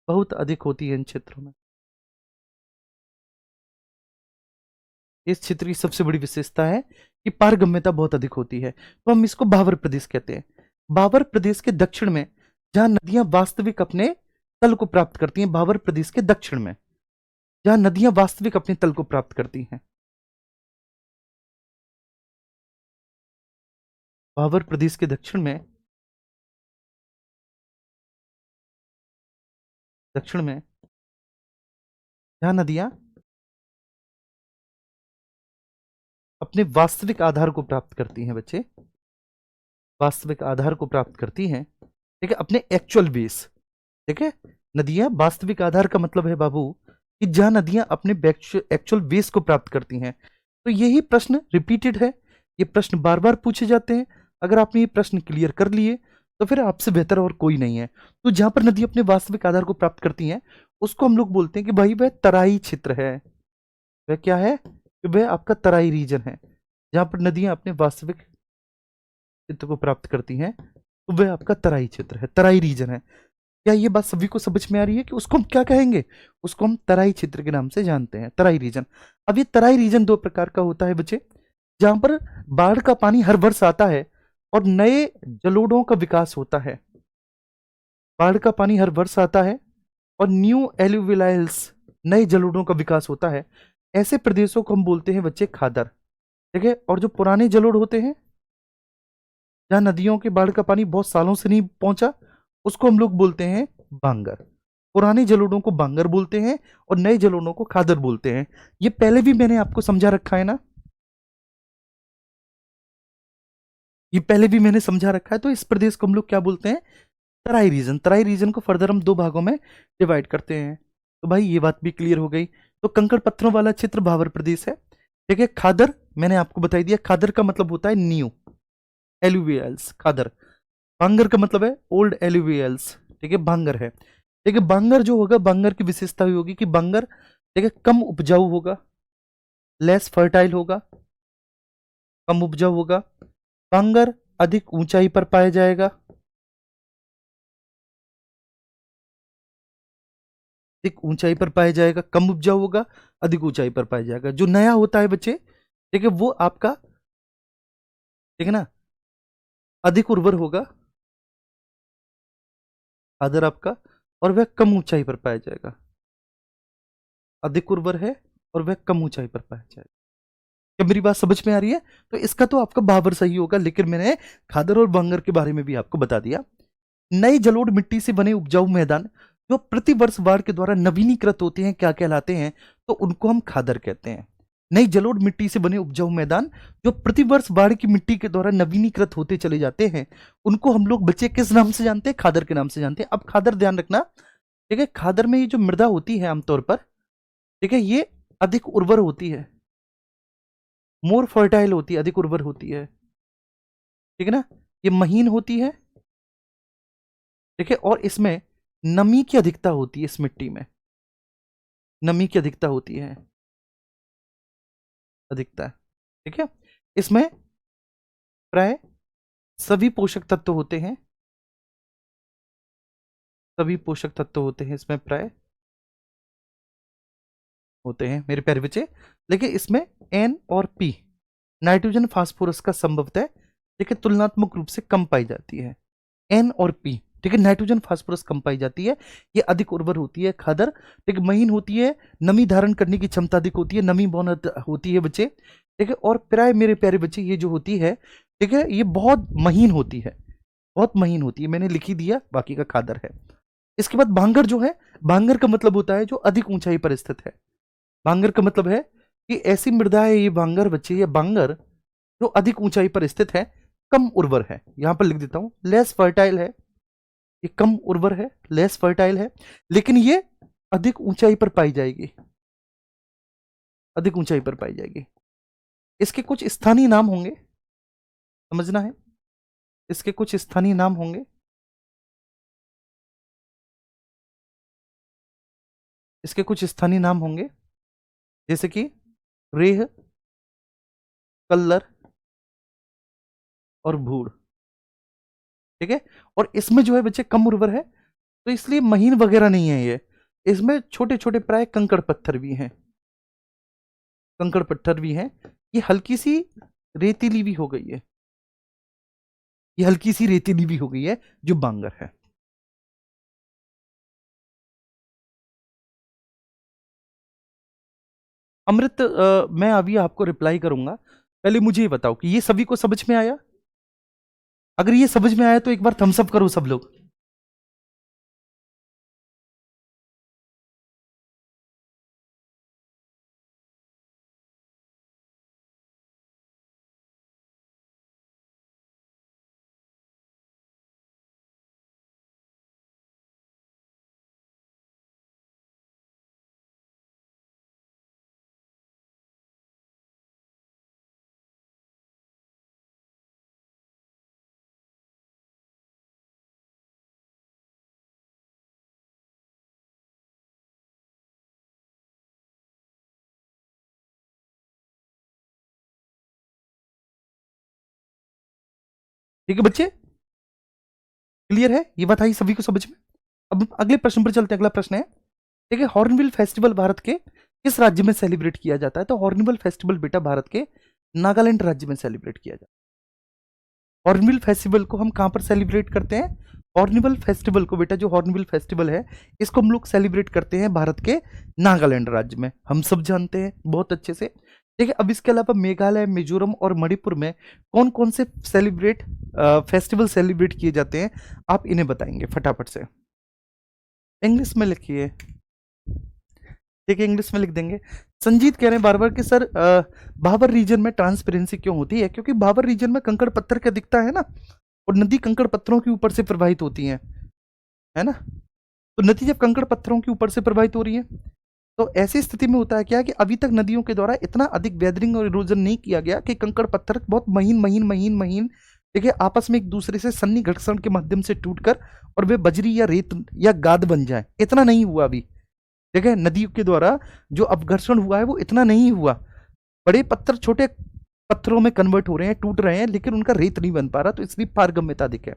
बहुत अधिक होती है इन क्षेत्रों में। इस क्षेत्र की सबसे बड़ी विशेषता है कि पारगम्यता बहुत अधिक होती है, तो हम इसको भावर प्रदेश कहते हैं। भावर प्रदेश के दक्षिण में जहां नदियां वास्तविक अपने तल को प्राप्त करती हैं, भावर प्रदेश के दक्षिण में जहां नदियां वास्तविक अपने तल को प्राप्त करती हैं, भावर प्रदेश के दक्षिण में, दक्षिण में जहां नदियां अपने वास्तविक आधार को प्राप्त करती हैं बच्चे, वास्तविक आधार को प्राप्त करती हैं, ठीक है, अपने एक्चुअल बेस। ठीक है, नदियां वास्तविक आधार का मतलब है बाबू कि जहां नदियां अपने एक्चुअल वेस को प्राप्त करती हैं। तो यही प्रश्न रिपीटेड है, ये प्रश्न बार बार पूछे जाते हैं। अगर आपने ये प्रश्न क्लियर कर लिए तो फिर आपसे बेहतर और कोई नहीं है। तो जहां पर नदी अपने वास्तविक आधार को प्राप्त करती हैं उसको हम लोग बोलते हैं कि भाई वह तराई क्षेत्र है। वह क्या है? कि वह आपका तराई रीजन है। जहां पर नदियां अपने वास्तविक क्षेत्र को प्राप्त करती हैं तो वह आपका तराई क्षेत्र है, तराई रीजन है। क्या ये बात सभी को समझ में आ रही है कि उसको हम क्या कहेंगे? उसको हम तराई क्षेत्र के नाम से जानते हैं, तराई रीजन। अब ये तराई रीजन दो प्रकार का होता है बच्चे, जहां पर बाढ़ का पानी हर वर्ष आता है और नए जलोढ़ों का विकास होता है। बाढ़ का पानी हर वर्ष आता है और न्यू एलुविलाइल्स, नए जलोढ़ों का विकास होता है। ऐसे प्रदेशों को हम बोलते हैं बच्चे खादर। ठीक है? और जो पुराने जलोढ़ होते हैं, जहां नदियों के बाढ़ का पानी बहुत सालों से नहीं पहुंचा, उसको हम लोग बोलते हैं बांगर। पुराने जलोढ़ों को बांगर बोलते हैं और नए जलोढ़ों को खादर बोलते हैं। ये पहले भी मैंने आपको समझा रखा है ना, ये पहले भी मैंने समझा रखा है। तो इस प्रदेश को हम लोग क्या बोलते हैं? तराई रीजन। तराई रीजन को फर्दर हम दो भागों में डिवाइड करते हैं। तो भाई ये बात भी क्लियर हो गई। तो कंकड़ पत्थरों वाला क्षेत्र भावर प्रदेश है। ठीक है? खादर मैंने आपको बता दिया, खादर का मतलब होता है न्यू एलुवियल्स, खादर। बांगर का मतलब है ओल्ड एलुवियल्स। ठीक है? बांगर है। ठीक है? बांगर जो होगा, बांगर की विशेषता हुई होगी कि बांगर, ठीक है, कम उपजाऊ होगा, लेस फर्टाइल होगा, कम उपजाऊ होगा। बांगर अधिक ऊंचाई पर पाया जाएगा, अधिक ऊंचाई पर पाया जाएगा, कम उपजाऊ होगा, अधिक ऊंचाई पर पाया जाएगा। जो नया होता है बच्चे, ठीक है, वो आपका, ठीक है ना, अधिक उर्वर होगा, आदर आपका, और वह कम ऊंचाई पर पाया जाएगा। अधिक उर्वर है और वह कम ऊंचाई पर पाया जाएगा। क्या मेरी बात समझ में आ रही है? तो इसका तो आपका बराबर सही होगा, लेकिन मैंने खादर और बांगर के बारे में भी आपको बता दिया। नई जलोढ़ मिट्टी से बने उपजाऊ मैदान जो प्रतिवर्ष बाढ़ के द्वारा नवीनीकृत होते हैं, क्या कहलाते हैं? तो उनको हम खादर कहते हैं। नई जलोढ़ मिट्टी से बने उपजाऊ मैदान जो प्रतिवर्ष बाढ़ की मिट्टी के द्वारा नवीनीकृत होते चले जाते हैं, उनको हम लोग बच्चे किस नाम से जानते हैं? खादर के नाम से जानते हैं। अब खादर ध्यान रखना, ठीक है, खादर में ये जो मृदा होती है आमतौर पर, ठीक है, ये अधिक उर्वर होती है, मोर फर्टाइल होती है, अधिक उर्वर होती है। ठीक है ना? ये महीन होती है। ठीक है? और इसमें नमी की अधिकता होती है, इस मिट्टी में नमी की अधिकता होती है, अधिकता। ठीक है? इसमें प्राय सभी पोषक तत्व होते हैं, सभी पोषक तत्व होते हैं इसमें, प्राय होते हैं मेरे प्यारे बच्चे। लेकिन इसमें एन और पी, नाइट्रोजन फास्फोरस का संभवतः, ठीक है, तुलनात्मक रूप से कम पाई जाती है। एन और पी, ठीक है, नाइट्रोजन फास्फोरस कम पाई जाती है। ये अधिक उर्वर होती है खादर। ठीक है? महीन होती है, नमी धारण करने की क्षमता अधिक होती है, नमी बहुत होती है बच्चे। ठीक है? और प्राय मेरे प्यारे बच्चे ये जो होती है, ठीक है, ये बहुत महीन होती है, बहुत महीन होती है। मैंने लिख ही दिया, बाकी का खादर है। इसके बाद भांगर जो है, भांगर का मतलब होता है जो अधिक ऊंचाई पर स्थित है। भांगर का मतलब है कि ऐसी मृदा है ये भांगर बच्चे, ये भांगर जो अधिक ऊंचाई पर स्थित है, कम उर्वर है। यहां पर लिख देता हूं, लेस फर्टाइल है। ये कम उर्वर है, लेस फर्टाइल है, लेकिन ये अधिक ऊंचाई पर पाई जाएगी, अधिक ऊंचाई पर पाई जाएगी। इसके कुछ स्थानीय नाम होंगे, समझना है, इसके कुछ स्थानीय नाम होंगे। इसके कुछ स्थानीय नाम होंगे, जैसे कि रेह, कल्लर और भूड़। ठीक है? और इसमें जो है बच्चे कम उर्वर है, तो इसलिए महीन वगैरह नहीं है ये। इसमें छोटे छोटे प्राय कंकड़ पत्थर भी हैं, कंकड़ पत्थर भी हैं। ये हल्की सी रेतीली भी हो गई है, ये हल्की सी रेतीली भी हो गई है जो बांगर है। अमृत, मैं अभी आपको रिप्लाई करूंगा। पहले मुझे ये बताओ कि ये सभी को समझ में आया? अगर ये समझ में आया तो एक बार थम्स अप करो सब लोग। ठीक है बच्चे, क्लियर है ये बात आई सभी को समझ में? अब अगले प्रश्न पर चलते हैं। अगला प्रश्न है, ठीक है, हॉर्नबिल फेस्टिवल भारत के किस राज्य में सेलिब्रेट किया जाता है? तो हॉर्नबिल फेस्टिवल बेटा भारत के नागालैंड राज्य में सेलिब्रेट किया जाता है। हॉर्नबिल फेस्टिवल को हम कहां पर सेलिब्रेट करते हैं? हॉर्नबिल फेस्टिवल को बेटा, जो हॉर्नबिल फेस्टिवल है, इसको हम लोग सेलिब्रेट करते हैं भारत के नागालैंड राज्य में। हम सब जानते हैं बहुत अच्छे से। ठीक है, अब इसके अलावा मेघालय, मिजोरम और मणिपुर में कौन कौन से फेस्टिवल सेलिब्रेट किए जाते हैं, आप इन्हें बताएंगे फटाफट से। इंग्लिश में लिखिए, ठीक है, इंग्लिश में लिख देंगे। संजीत कह रहे हैं बार बार कि सर भाबर रीजन में ट्रांसपेरेंसी क्यों होती है? क्योंकि भाबर रीजन में कंकड़ पत्थर क्या दिखता है ना, और नदी कंकड़ पत्थरों के ऊपर से प्रवाहित होती है ना। तो नदी जब कंकड़ पत्थरों के ऊपर से प्रवाहित हो रही है, तो ऐसी स्थिति में होता है क्या कि अभी तक नदियों के द्वारा इतना अधिक वेदरिंग और इरोजन नहीं किया गया कि कंकड़ पत्थर बहुत महीन महीन महीन महीन, ठीक है, आपस में एक दूसरे से सन्नी घर्षण के माध्यम से टूटकर और वे बजरी या रेत या गाद बन जाए। इतना नहीं हुआ अभी, ठीक है, नदियों के द्वारा जो अपघर्षण हुआ है वो इतना नहीं हुआ। बड़े पत्थर छोटे पत्थरों में कन्वर्ट हो रहे हैं, टूट रहे हैं, लेकिन उनका रेत नहीं बन पा रहा, तो इसलिए पारगम्यता अधिक है।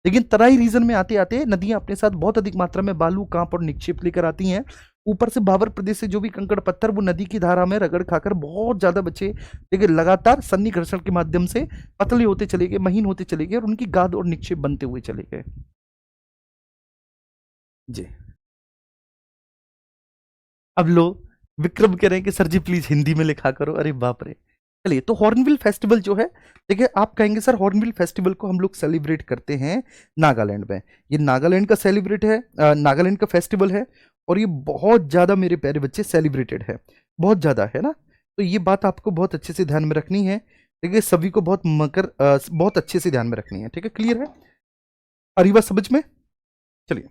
लेकिन तराई रीजन में आते आते नदियां अपने साथ बहुत अधिक मात्रा में बालू, कांप और निक्षेप लेकर आती हैं। ऊपर से भाबर प्रदेश से जो भी कंकड़ पत्थर वो नदी की धारा में रगड़ खाकर बहुत ज्यादा बचे, लेकिन लगातार सन्नी घर्षण के माध्यम से पतले होते चले गए, महीन होते चले गए, और उनकी गाद और निक्षेप बनते हुए चले गए जी। अब लो विक्रम कह रहे हैं कि सर जी प्लीज हिंदी में लिखा करो। अरे बाप रे। चलिए, तो हॉर्नबिल फेस्टिवल जो है, ठीक है, आप कहेंगे सर हॉर्नबिल फेस्टिवल को हम लोग सेलिब्रेट करते हैं नागालैंड में। ये नागालैंड का सेलिब्रेट है, नागालैंड का फेस्टिवल है, और ये बहुत ज्यादा मेरे प्यारे बच्चे सेलिब्रेटेड है, बहुत ज्यादा है ना। तो ये बात आपको बहुत अच्छे से ध्यान में रखनी है, ठीक है, सभी को बहुत अच्छे से ध्यान में रखनी है, ठीक है, क्लियर है? अरे बात समझ में? चलिए,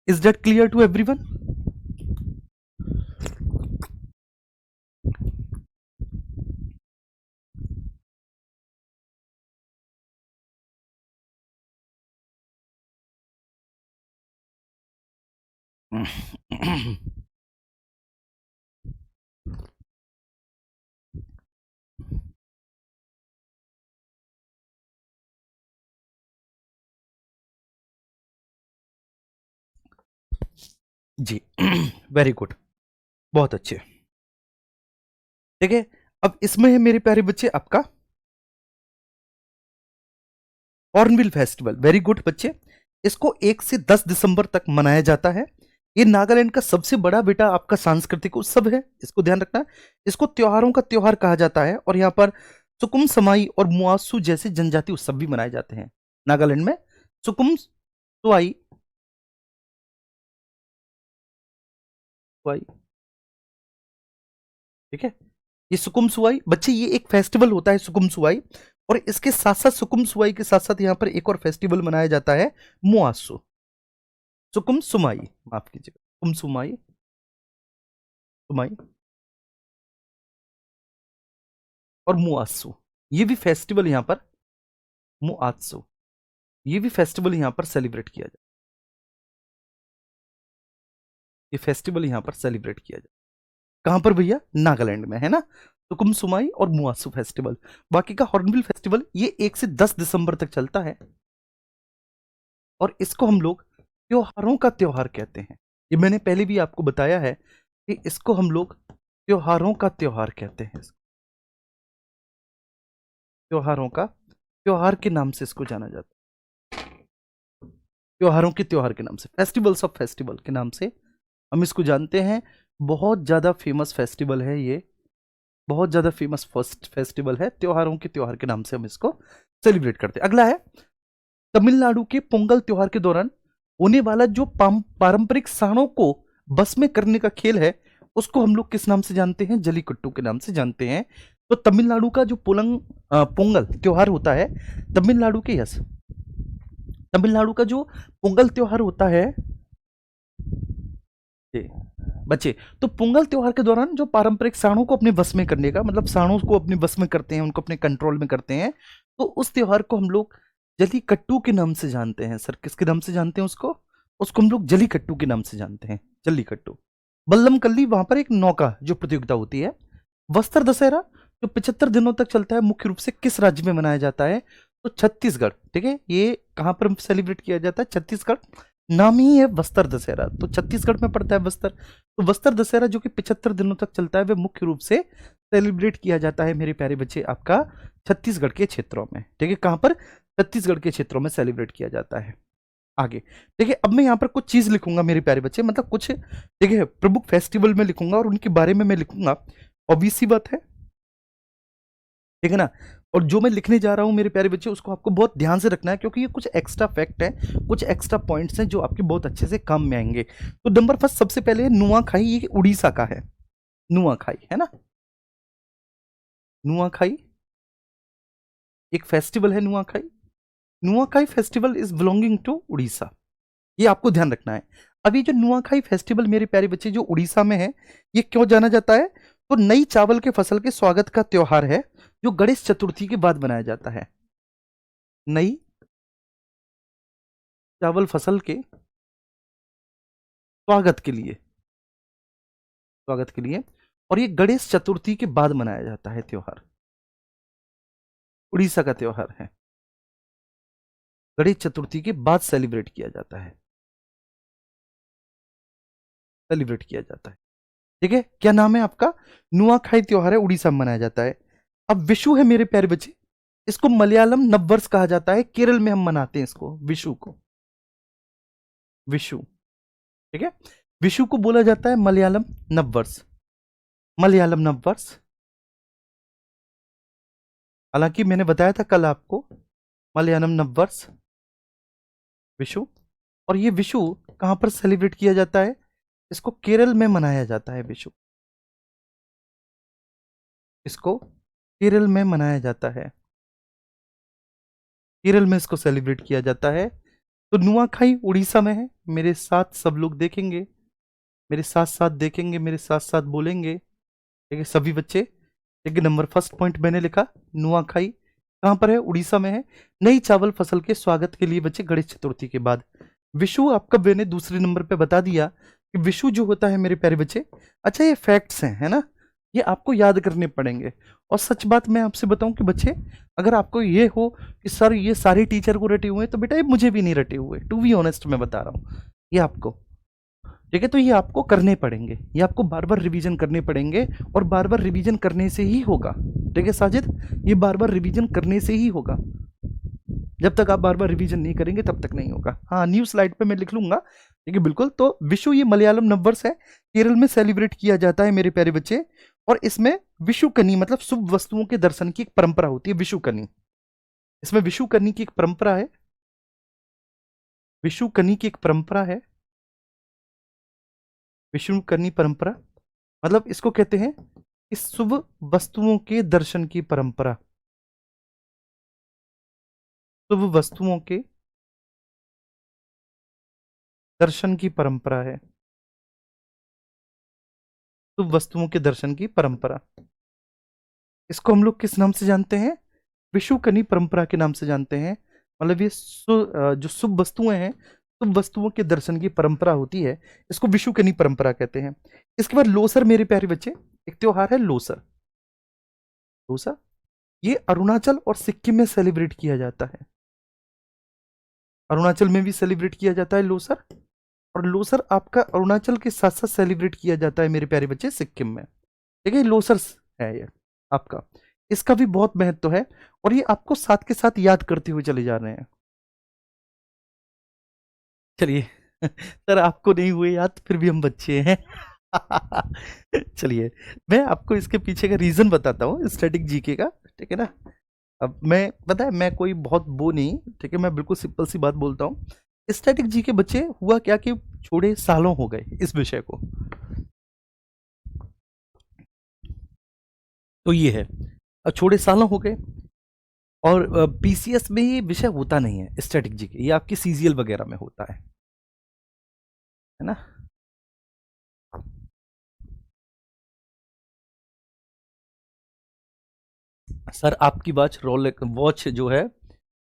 is that clear to everyone? जी वेरी गुड, बहुत अच्छे, ठीक है। अब इसमें है मेरे प्यारे बच्चे आपका हॉर्नबिल फेस्टिवल। वेरी गुड बच्चे, इसको 1 से 10 दिसंबर तक मनाया जाता है। ये नागालैंड का सबसे बड़ा बेटा आपका सांस्कृतिक उत्सव है, इसको ध्यान रखना है। इसको त्योहारों का त्योहार कहा जाता है, और यहाँ पर सुकुम समाई और मुआसू जैसे जनजातीय उत्सव भी मनाए जाते हैं नागालैंड में। सुकुम सुआई ठीक है, ये सुकुम सुआई बच्चे, ये एक फेस्टिवल होता है सुकुम सुआई, और इसके साथ साथ सुकुम सुआई के साथ साथ यहाँ पर एक और फेस्टिवल मनाया जाता है मुआसू, सुकुम सुमाई, माफ कीजिएगा, सुकुम सुमाई, सुमाई और मुआसू, ये भी फेस्टिवल यहाँ पर, मुआसू, ये भी फेस्टिवल यहाँ पर सेलिब्रेट किया जाए, ये फेस्टिवल यहाँ पर सेलिब्रेट किया जाए। कहां पर भैया? नागालैंड में, है ना। सुकुम सुमाई और मुआसू फेस्टिवल। बाकी का हॉर्नबिल फेस्टिवल ये 1 से 10 दिसंबर तक चलता है, और इसको हम लोग त्योहारों का त्योहार कहते हैं। ये मैंने पहले भी आपको बताया है कि इसको हम लोग त्योहारों का त्योहार कहते हैं। त्योहारों का त्योहार के नाम से इसको जाना जाता है, त्योहारों के त्योहार के नाम से, फेस्टिवल्स ऑफ फेस्टिवल के नाम से हम इसको जानते हैं। बहुत ज्यादा फेमस फेस्टिवल है ये, बहुत ज्यादा फेमस फर्स्ट फेस्टिवल है, त्योहारों के त्योहार के नाम से हम इसको सेलिब्रेट करते हैं। अगला है तमिलनाडु के पोंगल त्योहार के दौरान होने वाला जो पारंपरिक सांडों को बस में करने का खेल है, उसको हम लोग किस नाम से जानते हैं? जलीकट्टू के नाम से जानते हैं। तो तमिलनाडु का जो पोंगल त्योहार होता है, तमिलनाडु के, यस, तमिलनाडु का जो पोंगल त्योहार होता है बच्चे, तो पोंगल त्योहार के दौरान जो पारंपरिक सांडों को अपने बस में करने का, मतलब सांडों को अपने बस में करते हैं, उनको अपने कंट्रोल में करते हैं, तो उस त्योहार को हम लोग जलीकट्टू के नाम से जानते हैं। सर किसके नाम से जानते हैं उसको? उसको हम लोग जलीकट्टू के नाम से जानते हैं, जलीकट्टू। बल्लम कल्ली, वहां पर एक नौका जो प्रतियोगिता होती है। वस्त्र दशहरा, जो 75 दिनों तक चलता है मुख्य रूप से किस राज्य में मनाया जाता है? तो छत्तीसगढ़। ठीक है, ये कहाँ पर सेलिब्रेट किया जाता है? छत्तीसगढ़। नाम ही है बस्तर दशहरा, तो छत्तीसगढ़ में पड़ता है बस्तर। तो बस्तर दशहरा जो कि 75 दिनों तक चलता है, वह मुख्य रूप से सेलिब्रेट किया जाता है मेरे प्यारे बच्चे आपका छत्तीसगढ़ के क्षेत्रों में। ठीक है, कहाँ पर? छत्तीसगढ़ के क्षेत्रों में सेलिब्रेट किया जाता है। आगे देखिए, अब मैं यहाँ पर कुछ चीज लिखूंगा मेरे प्यारे बच्चे, मतलब कुछ देखिए प्रमुख फेस्टिवल में लिखूंगा और उनके बारे में मैं लिखूंगा। ऑब्वियस सी बात है, ठीक है ना। और जो मैं लिखने जा रहा हूं मेरे प्यारे बच्चे, उसको आपको बहुत ध्यान से रखना है, क्योंकि ये कुछ एक्स्ट्रा फैक्ट है, कुछ एक्स्ट्रा पॉइंट्स हैं जो आपके बहुत अच्छे से काम में आएंगे। तो नंबर फर्स्ट, सबसे पहले नुआखाई, ये उड़ीसा का है। नुआखाई है ना, नुआखाई एक फेस्टिवल है। Nuakhai, Nuakhai festival is belonging to Orissa, ये आपको ध्यान रखना है। अब ये जो नुआखाई फेस्टिवल मेरे प्यारे बच्चे जो उड़ीसा में है, ये क्यों जाना जाता है? तो नई चावल के फसल के स्वागत का त्योहार है, जो गणेश चतुर्थी के बाद मनाया जाता है। नई चावल फसल के स्वागत के लिए, स्वागत के लिए, और ये गणेश चतुर्थी के बाद मनाया जाता है त्योहार। उड़ीसा का त्योहार है, गणेश चतुर्थी के बाद सेलिब्रेट किया जाता है, सेलिब्रेट किया जाता है। ठीक है, क्या नाम है आपका? नुआखाई त्योहार है, उड़ीसा में मनाया जाता है। अब विशु है मेरे प्यारे बच्चे, इसको मलयालम नववर्ष कहा जाता है, केरल में हम मनाते हैं इसको, विशु को, विशु। ठीक है, विशु को बोला जाता है मलयालम नववर्ष, मलयालम नववर्ष। हालांकि मैंने बताया था कल आपको, मलयालम नववर्ष, विशु। और ये विशु कहां पर सेलिब्रेट किया जाता है? इसको केरल में मनाया जाता है विशु, इसको केरल में मनाया जाता है, केरल में इसको सेलिब्रेट किया जाता है। तो नुआखाई उड़ीसा में है। मेरे साथ सब लोग देखेंगे, मेरे साथ साथ देखेंगे, मेरे साथ साथ बोलेंगे। ठीक है सभी बच्चे, ठीक है। नंबर फर्स्ट पॉइंट मैंने लिखा, नुआखाई कहां पर है? उड़ीसा में है, नई चावल फसल के स्वागत के लिए बच्चे गणेश चतुर्थी के बाद। विशु आपका मैंने दूसरे नंबर पे बता दिया कि विशु जो होता है मेरे प्यारे बच्चे, अच्छा ये फैक्ट्स हैं, है ना, ये आपको याद करने पड़ेंगे। और सच बात मैं आपसे बताऊं कि बच्चे, अगर आपको ये हो कि सर ये सारे टीचर को रटे हुए हैं, तो बेटा ये मुझे भी नहीं रटे हुए, टू बी ऑनेस्ट मैं बता रहा हूं ये आपको। ठीक है, तो ये आपको करने पड़ेंगे, ये आपको बार बार रिवीजन करने पड़ेंगे, और बार बार रिवीजन करने से ही होगा। ठीक है साजिद, ये बार बार रिवीजन करने से ही होगा, जब तक आप बार बार रिवीजन नहीं करेंगे तब तक नहीं होगा। हाँ, न्यू स्लाइड पे मैं लिख लूंगा, ठीक है बिल्कुल। तो विशु ये मलयालम नववर्ष है, केरल में सेलिब्रेट किया जाता है मेरे प्यारे बच्चे। और इसमें विशुकनी मतलब शुभ वस्तुओं के दर्शन की एक परंपरा होती है, विशुकनी। इसमें विशुकनी की एक परंपरा है, विशुकनी की एक परंपरा है, विशुकनी परंपरा मतलब इसको कहते हैं इस शुभ वस्तुओं के दर्शन की परंपरा, शुभ वस्तुओं के दर्शन की परंपरा है, शुभ वस्तुओं के दर्शन की परंपरा। इसको हम लोग किस नाम से जानते हैं? विशुकनी परंपरा के नाम से जानते हैं। मतलब ये जो शुभ वस्तुएं हैं, शुभ वस्तुओं के दर्शन की परंपरा होती है, इसको विशुकनी परंपरा कहते हैं। इसके बाद लोसर मेरे प्यारे बच्चे, एक त्योहार है लोसर। लोसर ये अरुणाचल और सिक्किम में सेलिब्रेट किया जाता है, अरुणाचल में भी सेलिब्रेट किया जाता है लोसर। और लोसर आपका अरुणाचल के साथ साथ सेलिब्रेट किया जाता है मेरे प्यारे बच्चे सिक्किम में। ठीक है, लोसर है ये आपका, इसका भी बहुत महत्व है, और ये आपको साथ के साथ याद करते हुए चले जा रहे हैं। चलिए सर आपको नहीं हुए याद, फिर भी हम बच्चे हैं चलिए मैं आपको इसके पीछे का रीजन बताता हूँ, स्टैटिक जीके का। ठीक है ना, अब मैं पता है मैं कोई बहुत वो नहीं, ठीक है, मैं बिल्कुल सिंपल सी बात बोलता हूँ। स्टैटिक जी के बच्चे हुआ क्या कि छोड़े सालों हो गए इस विषय को, तो ये है, अब छोड़े सालों हो गए, और पीसीएस में ये विषय होता नहीं है स्टैटिक जी के, ये आपकी सीजीएल वगैरह में होता है ना। सर आपकी वॉच रोलेक्स वॉच जो है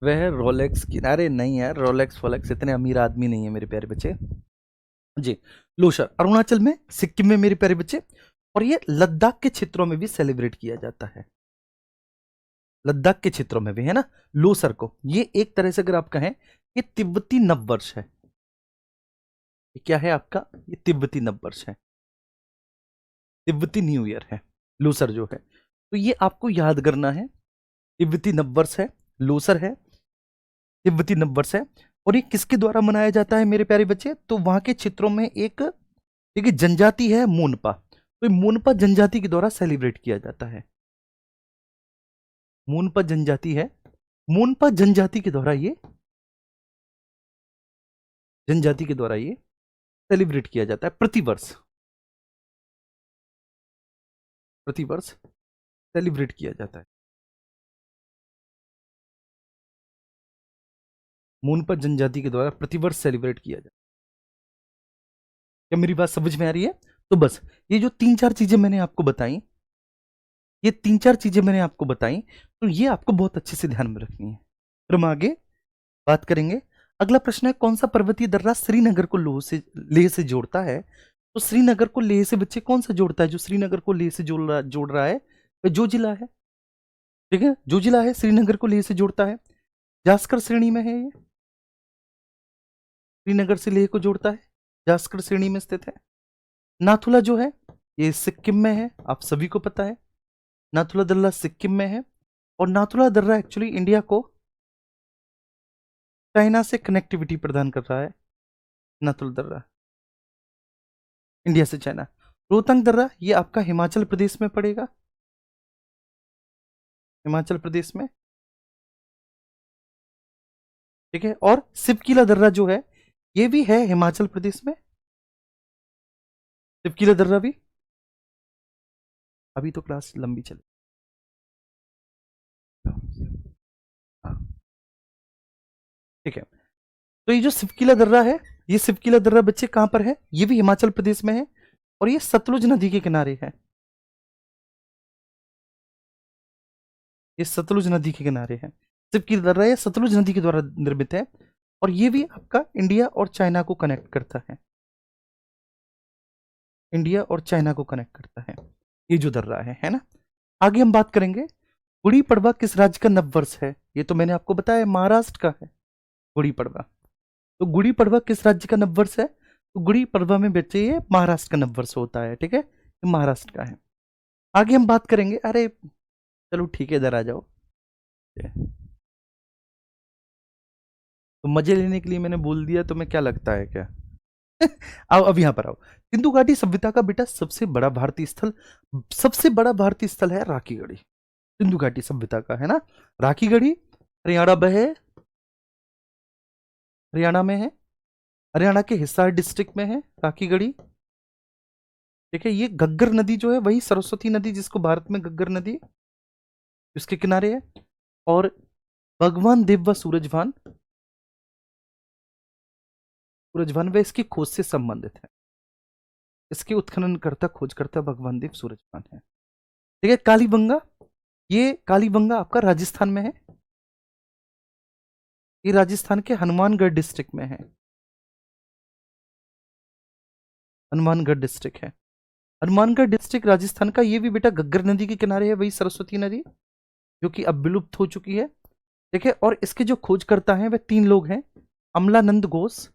वह है रोलेक्स की, अरे नहीं यार, रोलेक्स फोलेक्स इतने अमीर आदमी नहीं है मेरे प्यारे बच्चे जी। लोसर अरुणाचल में, सिक्किम में मेरे प्यारे बच्चे, और ये लद्दाख के क्षेत्रों में भी सेलिब्रेट किया जाता है। लद्दाख के क्षेत्रों में भी, है ना, लोसर को। ये एक तरह से अगर आप कहें, ये तिब्बती नववर्ष है। ये क्या है आपका? ये तिब्बती नववर्ष है, तिब्बती न्यू ईयर है, लोसर जो है। तो ये आपको याद करना है, तिब्बती नववर्ष है, लोसर है, तिब्बती नववर्ष है। और ये किसके द्वारा मनाया जाता है मेरे प्यारे बच्चे? तो वहां के क्षेत्रों में एक देखिए जनजाति है मोनपा, तो मोनपा जनजाति के द्वारा सेलिब्रेट किया जाता है। मोनपा जनजाति है, मोनपा जनजाति के द्वारा ये, जनजाति के द्वारा ये सेलिब्रेट किया जाता है प्रतिवर्ष, प्रतिवर्ष सेलिब्रेट किया जाता है। मोनपा जनजाति के द्वारा प्रतिवर्ष सेलिब्रेट किया जाता है। क्या मेरी बात समझ में आ रही है? तो बस ये जो तीन चार चीजें मैंने आपको बताई, ये तीन चार चीजें मैंने आपको बताई, तो ये आपको बहुत अच्छे से ध्यान में रखनी है। फिर हम आगे बात करेंगे। अगला प्रश्न है, कौन सा पर्वतीय दर्रा श्रीनगर को लेह से जोड़ता है? तो श्रीनगर को लेह से बच्चे कौन सा जोड़ता है? जो श्रीनगर को लेह से जोड़ रहा है वह जो जिला है, ठीक है, जो जिला है श्रीनगर को लेह से जोड़ता है, जास्कर श्रेणी में है ये, श्रीनगर से लेह को जोड़ता है, जास्कर श्रेणी में स्थित है। नाथुला जो है ये सिक्किम में है, आप सभी को पता है, नाथुला दर्रा सिक्किम में है। और नाथुला दर्रा एक्चुअली इंडिया को चाइना से कनेक्टिविटी प्रदान कर रहा है। नाथुला दर्रा इंडिया से चाइना। रोहतांग दर्रा ये आपका हिमाचल प्रदेश में पड़ेगा, हिमाचल प्रदेश में, ठीक है। और सिपकीला दर्रा जो है ये भी है हिमाचल प्रदेश में, सिपकीला दर्रा भी। अभी तो क्लास लंबी चले, ठीक है। तो ये जो सिपकीला दर्रा है, ये सिपकीला दर्रा बच्चे कहां पर है? ये भी हिमाचल प्रदेश में है, और ये सतलुज नदी के किनारे है, ये सतलुज नदी के किनारे है। सिपकीला दर्रा ये सतलुज नदी के द्वारा निर्मित है, और ये भी आपका इंडिया और चाइना को कनेक्ट करता है, इंडिया और चाइना को कनेक्ट करता है ये जो दर्रा है ना। आगे हम बात करेंगे, गुड़ी पड़वा किस राज्य का नववर्ष है? ये तो मैंने आपको बताया महाराष्ट्र का है गुड़ी पड़वा। तो गुड़ी पड़वा किस राज्य का नववर्ष है? तो गुड़ी पड़वा में बच्चे ये महाराष्ट्र का नववर्ष होता है, ठीक है, ये महाराष्ट्र का है। आगे हम बात करेंगे, अरे चलो ठीक है इधर आ जाओ, तो मजे लेने के लिए मैंने बोल दिया, तुम्हें क्या लगता है क्या? आओ अब यहां पर आओ। सिंधु घाटी सभ्यता का बेटा सबसे बड़ा भारतीय स्थल, सबसे बड़ा भारतीय स्थल है राखीगढ़ी, सिंधु घाटी सभ्यता का, है ना। राखीगढ़ी हरियाणा में है, हरियाणा में है, हरियाणा के हिसार डिस्ट्रिक्ट में है राखीगढ़ी, ठीक है। ये घग्गर नदी जो है वही सरस्वती नदी जिसको भारत में घग्गर नदी उसके किनारे है। और भगवान देव व सूरजभान, सूरजभान व इसकी खोज से संबंधित है, इसके उत्खननकर्ता खोजकर्ता भगवान देव सूरजभान है, ठीक है। कालीबंगा, ये कालीबंगा आपका राजस्थान में है, ये राजस्थान के हनुमानगढ़ डिस्ट्रिक्ट में है, हनुमानगढ़ डिस्ट्रिक्ट है, हनुमानगढ़ डिस्ट्रिक्ट राजस्थान का। ये भी बेटा घग्गर नदी के किनारे है, वही सरस्वती नदी जो कि अब विलुप्त हो चुकी है, ठीक है। और इसके जो खोजकर्ता हैं वह तीन लोग हैं, अमलानंद घोष,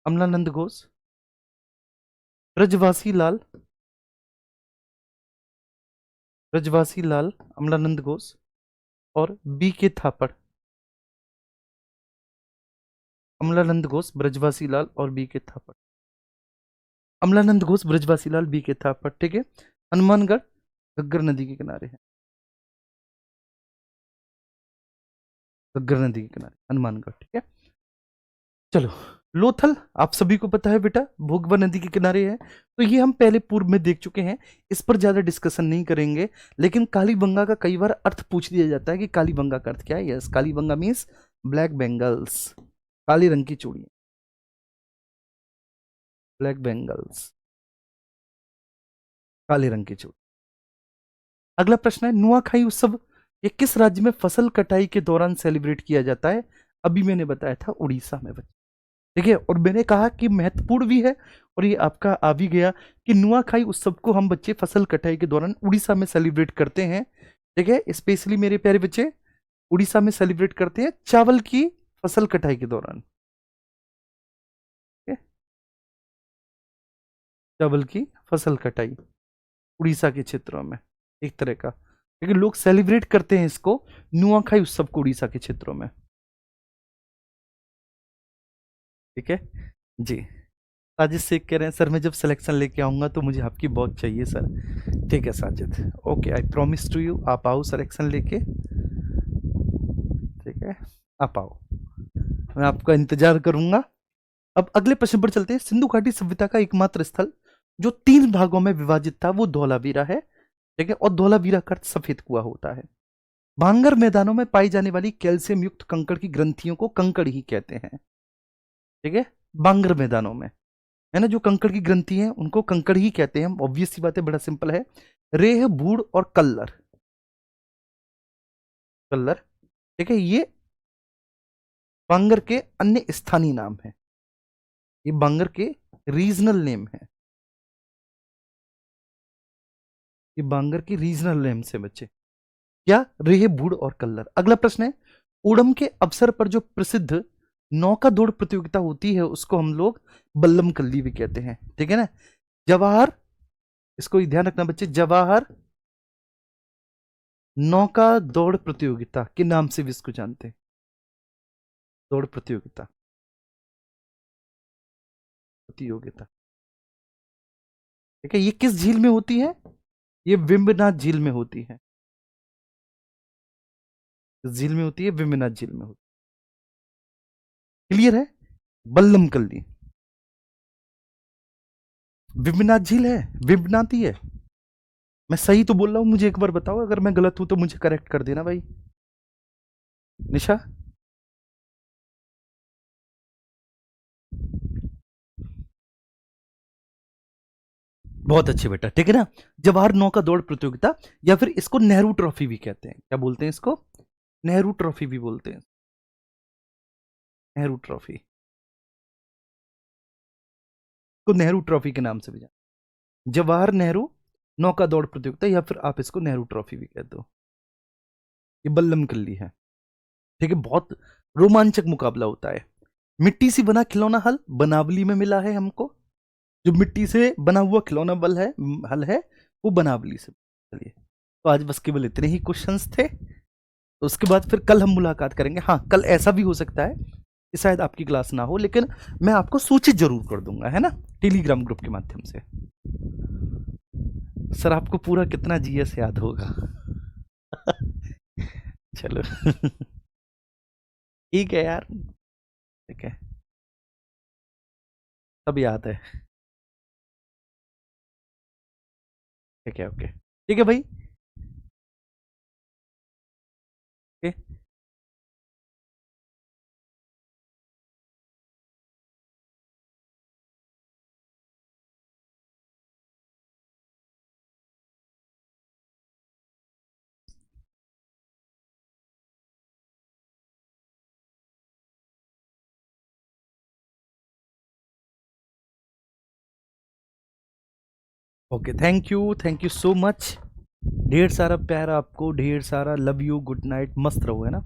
अमलानंद घोष, ब्रजवासी लाल, ब्रजवासी लाल, अमलानंद घोष और बी के थापड़, अमलानंद घोष, ब्रजवासी लाल और बी के थापड़, अमलानंद घोष, ब्रजवासी लाल, बी के थापड़, ठीक है। हनुमानगढ़ घग्गर नदी के किनारे है, घग्गर नदी के किनारे हनुमानगढ़, ठीक है। चलो लोथल आप सभी को पता है बेटा भोगवा नदी के किनारे है, तो ये हम पहले पूर्व में देख चुके हैं, इस पर ज्यादा डिस्कशन नहीं करेंगे। लेकिन कालीबंगा का कई बार अर्थ पूछ लिया जाता है कि कालीबंगा का अर्थ क्या है। Yes, Kalibangan means black bangles, काली रंग की चूड़ी, ब्लैक बेंगल्स, काले रंग की चूड़ी। अगला प्रश्न है, नुआखाई उत्सव ये किस राज्य में फसल कटाई के दौरान सेलिब्रेट किया जाता है? अभी मैंने बताया था उड़ीसा में बच्चे, ठीक है। और मैंने कहा कि महत्वपूर्ण भी है और ये आपका आ भी गया कि नुआखाई उत्सव को हम बच्चे फसल कटाई के दौरान उड़ीसा में सेलिब्रेट करते हैं। ठीक है, स्पेशली मेरे प्यारे बच्चे उड़ीसा में सेलिब्रेट करते हैं चावल की फसल कटाई के दौरान। ठीक है, चावल की फसल कटाई उड़ीसा के क्षेत्रों में एक तरह का, लेकिन लोग सेलिब्रेट करते हैं इसको नुआखाई उत्सव को उड़ीसा के क्षेत्रों में। ठीक है जी। साजिद शेख कह रहे हैं सर मैं जब सिलेक्शन लेके आऊंगा तो मुझे आपकी बहुत चाहिए सर। ठीक है Sajid, okay I promise to you, आप आओ सिलेक्शन लेके। ठीक है, आप आओ, मैं आपका इंतजार करूंगा। अब अगले प्रश्न पर चलते हैं। सिंधु घाटी सभ्यता का एकमात्र स्थल जो 3 भागों में विभाजित था वो धौलावीरा है। ठीक है, और धौलावीरा का अर्थ सफेद कुआं होता है। भांगर मैदानों में पाई जाने वाली कैल्शियम युक्त कंकड़ की ग्रंथियों को कंकड़ ही कहते हैं। ठीक है, बांगर मैदानों में है ना जो कंकड़ की ग्रंथि है उनको कंकड़ ही कहते हैं। ऑब्वियस सी बात है, बड़ा सिंपल है। रेह, बूढ़ और कल्लर, कल्लर, ठीक है, ये बांगर के अन्य स्थानीय नाम है। ये बांगर के रीजनल नेम है। ये बांगर की रीजनल नेम से बच्चे क्या, रेह, बूढ़ और कल्लर। अगला प्रश्न है, ओणम के अवसर पर जो प्रसिद्ध नौका दौड़ प्रतियोगिता होती है उसको हम लोग बल्लम कल्ली भी कहते हैं। ठीक है ना, जवाहर, इसको ध्यान रखना बच्चे, जवाहर नौका दौड़ प्रतियोगिता के नाम से भी इसको जानते हैं, दौड़ प्रतियोगिता, प्रतियोगिता। ठीक है, ये किस झील में होती है, ये वेम्बनाथ झील में होती है। किस झील में होती है, वेम्बनाथ झील में होती है। क्लियर है, बल्लम कल्ली वेम्बनाथ झील है, वेम्बनाथ ही है। मैं सही तो बोल रहा हूं, मुझे एक बार बताओ, अगर मैं गलत हूं तो मुझे करेक्ट कर देना भाई। निशा, बहुत अच्छे बेटा। ठीक है ना, जवाहर नौका दौड़ प्रतियोगिता, या फिर इसको नेहरू ट्रॉफी भी कहते हैं। क्या बोलते हैं इसको, नेहरू ट्रॉफी भी बोलते हैं, नेहरू ट्रॉफी को नेहरू ट्रॉफी के नाम से भी जाना, जवाहर नेहरू नौका दौड़ प्रतियोगिता, या फिर आप इसको नेहरू ट्रॉफी भी कहते हो। ये बल्लम कल्ली है। ठीक है, बहुत रोमांचक मुकाबला होता है। मिट्टी से बना खिलौना हल बनावली में मिला है हमको। जो मिट्टी से बना हुआ खिलौना बल है, हल है, वो बनावली से। चलिए, तो आज बस केवल इतने ही क्वेश्चंस थे। तो उसके बाद फिर कल हम मुलाकात करेंगे। हाँ, कल ऐसा भी हो सकता है कि शायद आपकी क्लास ना हो, लेकिन मैं आपको सूचित जरूर कर दूंगा, है ना, टेलीग्राम ग्रुप के माध्यम से। सर आपको पूरा कितना जीएस याद होगा? चलो ठीक है यार, ठीक है, सब याद है। ठीक है, ओके, ठीक है भाई, okay. Okay, thank you so much. ढेर सारा प्यार आपको, ढेर सारा लव यू, गुड नाइट, मस्त रहो, है ना।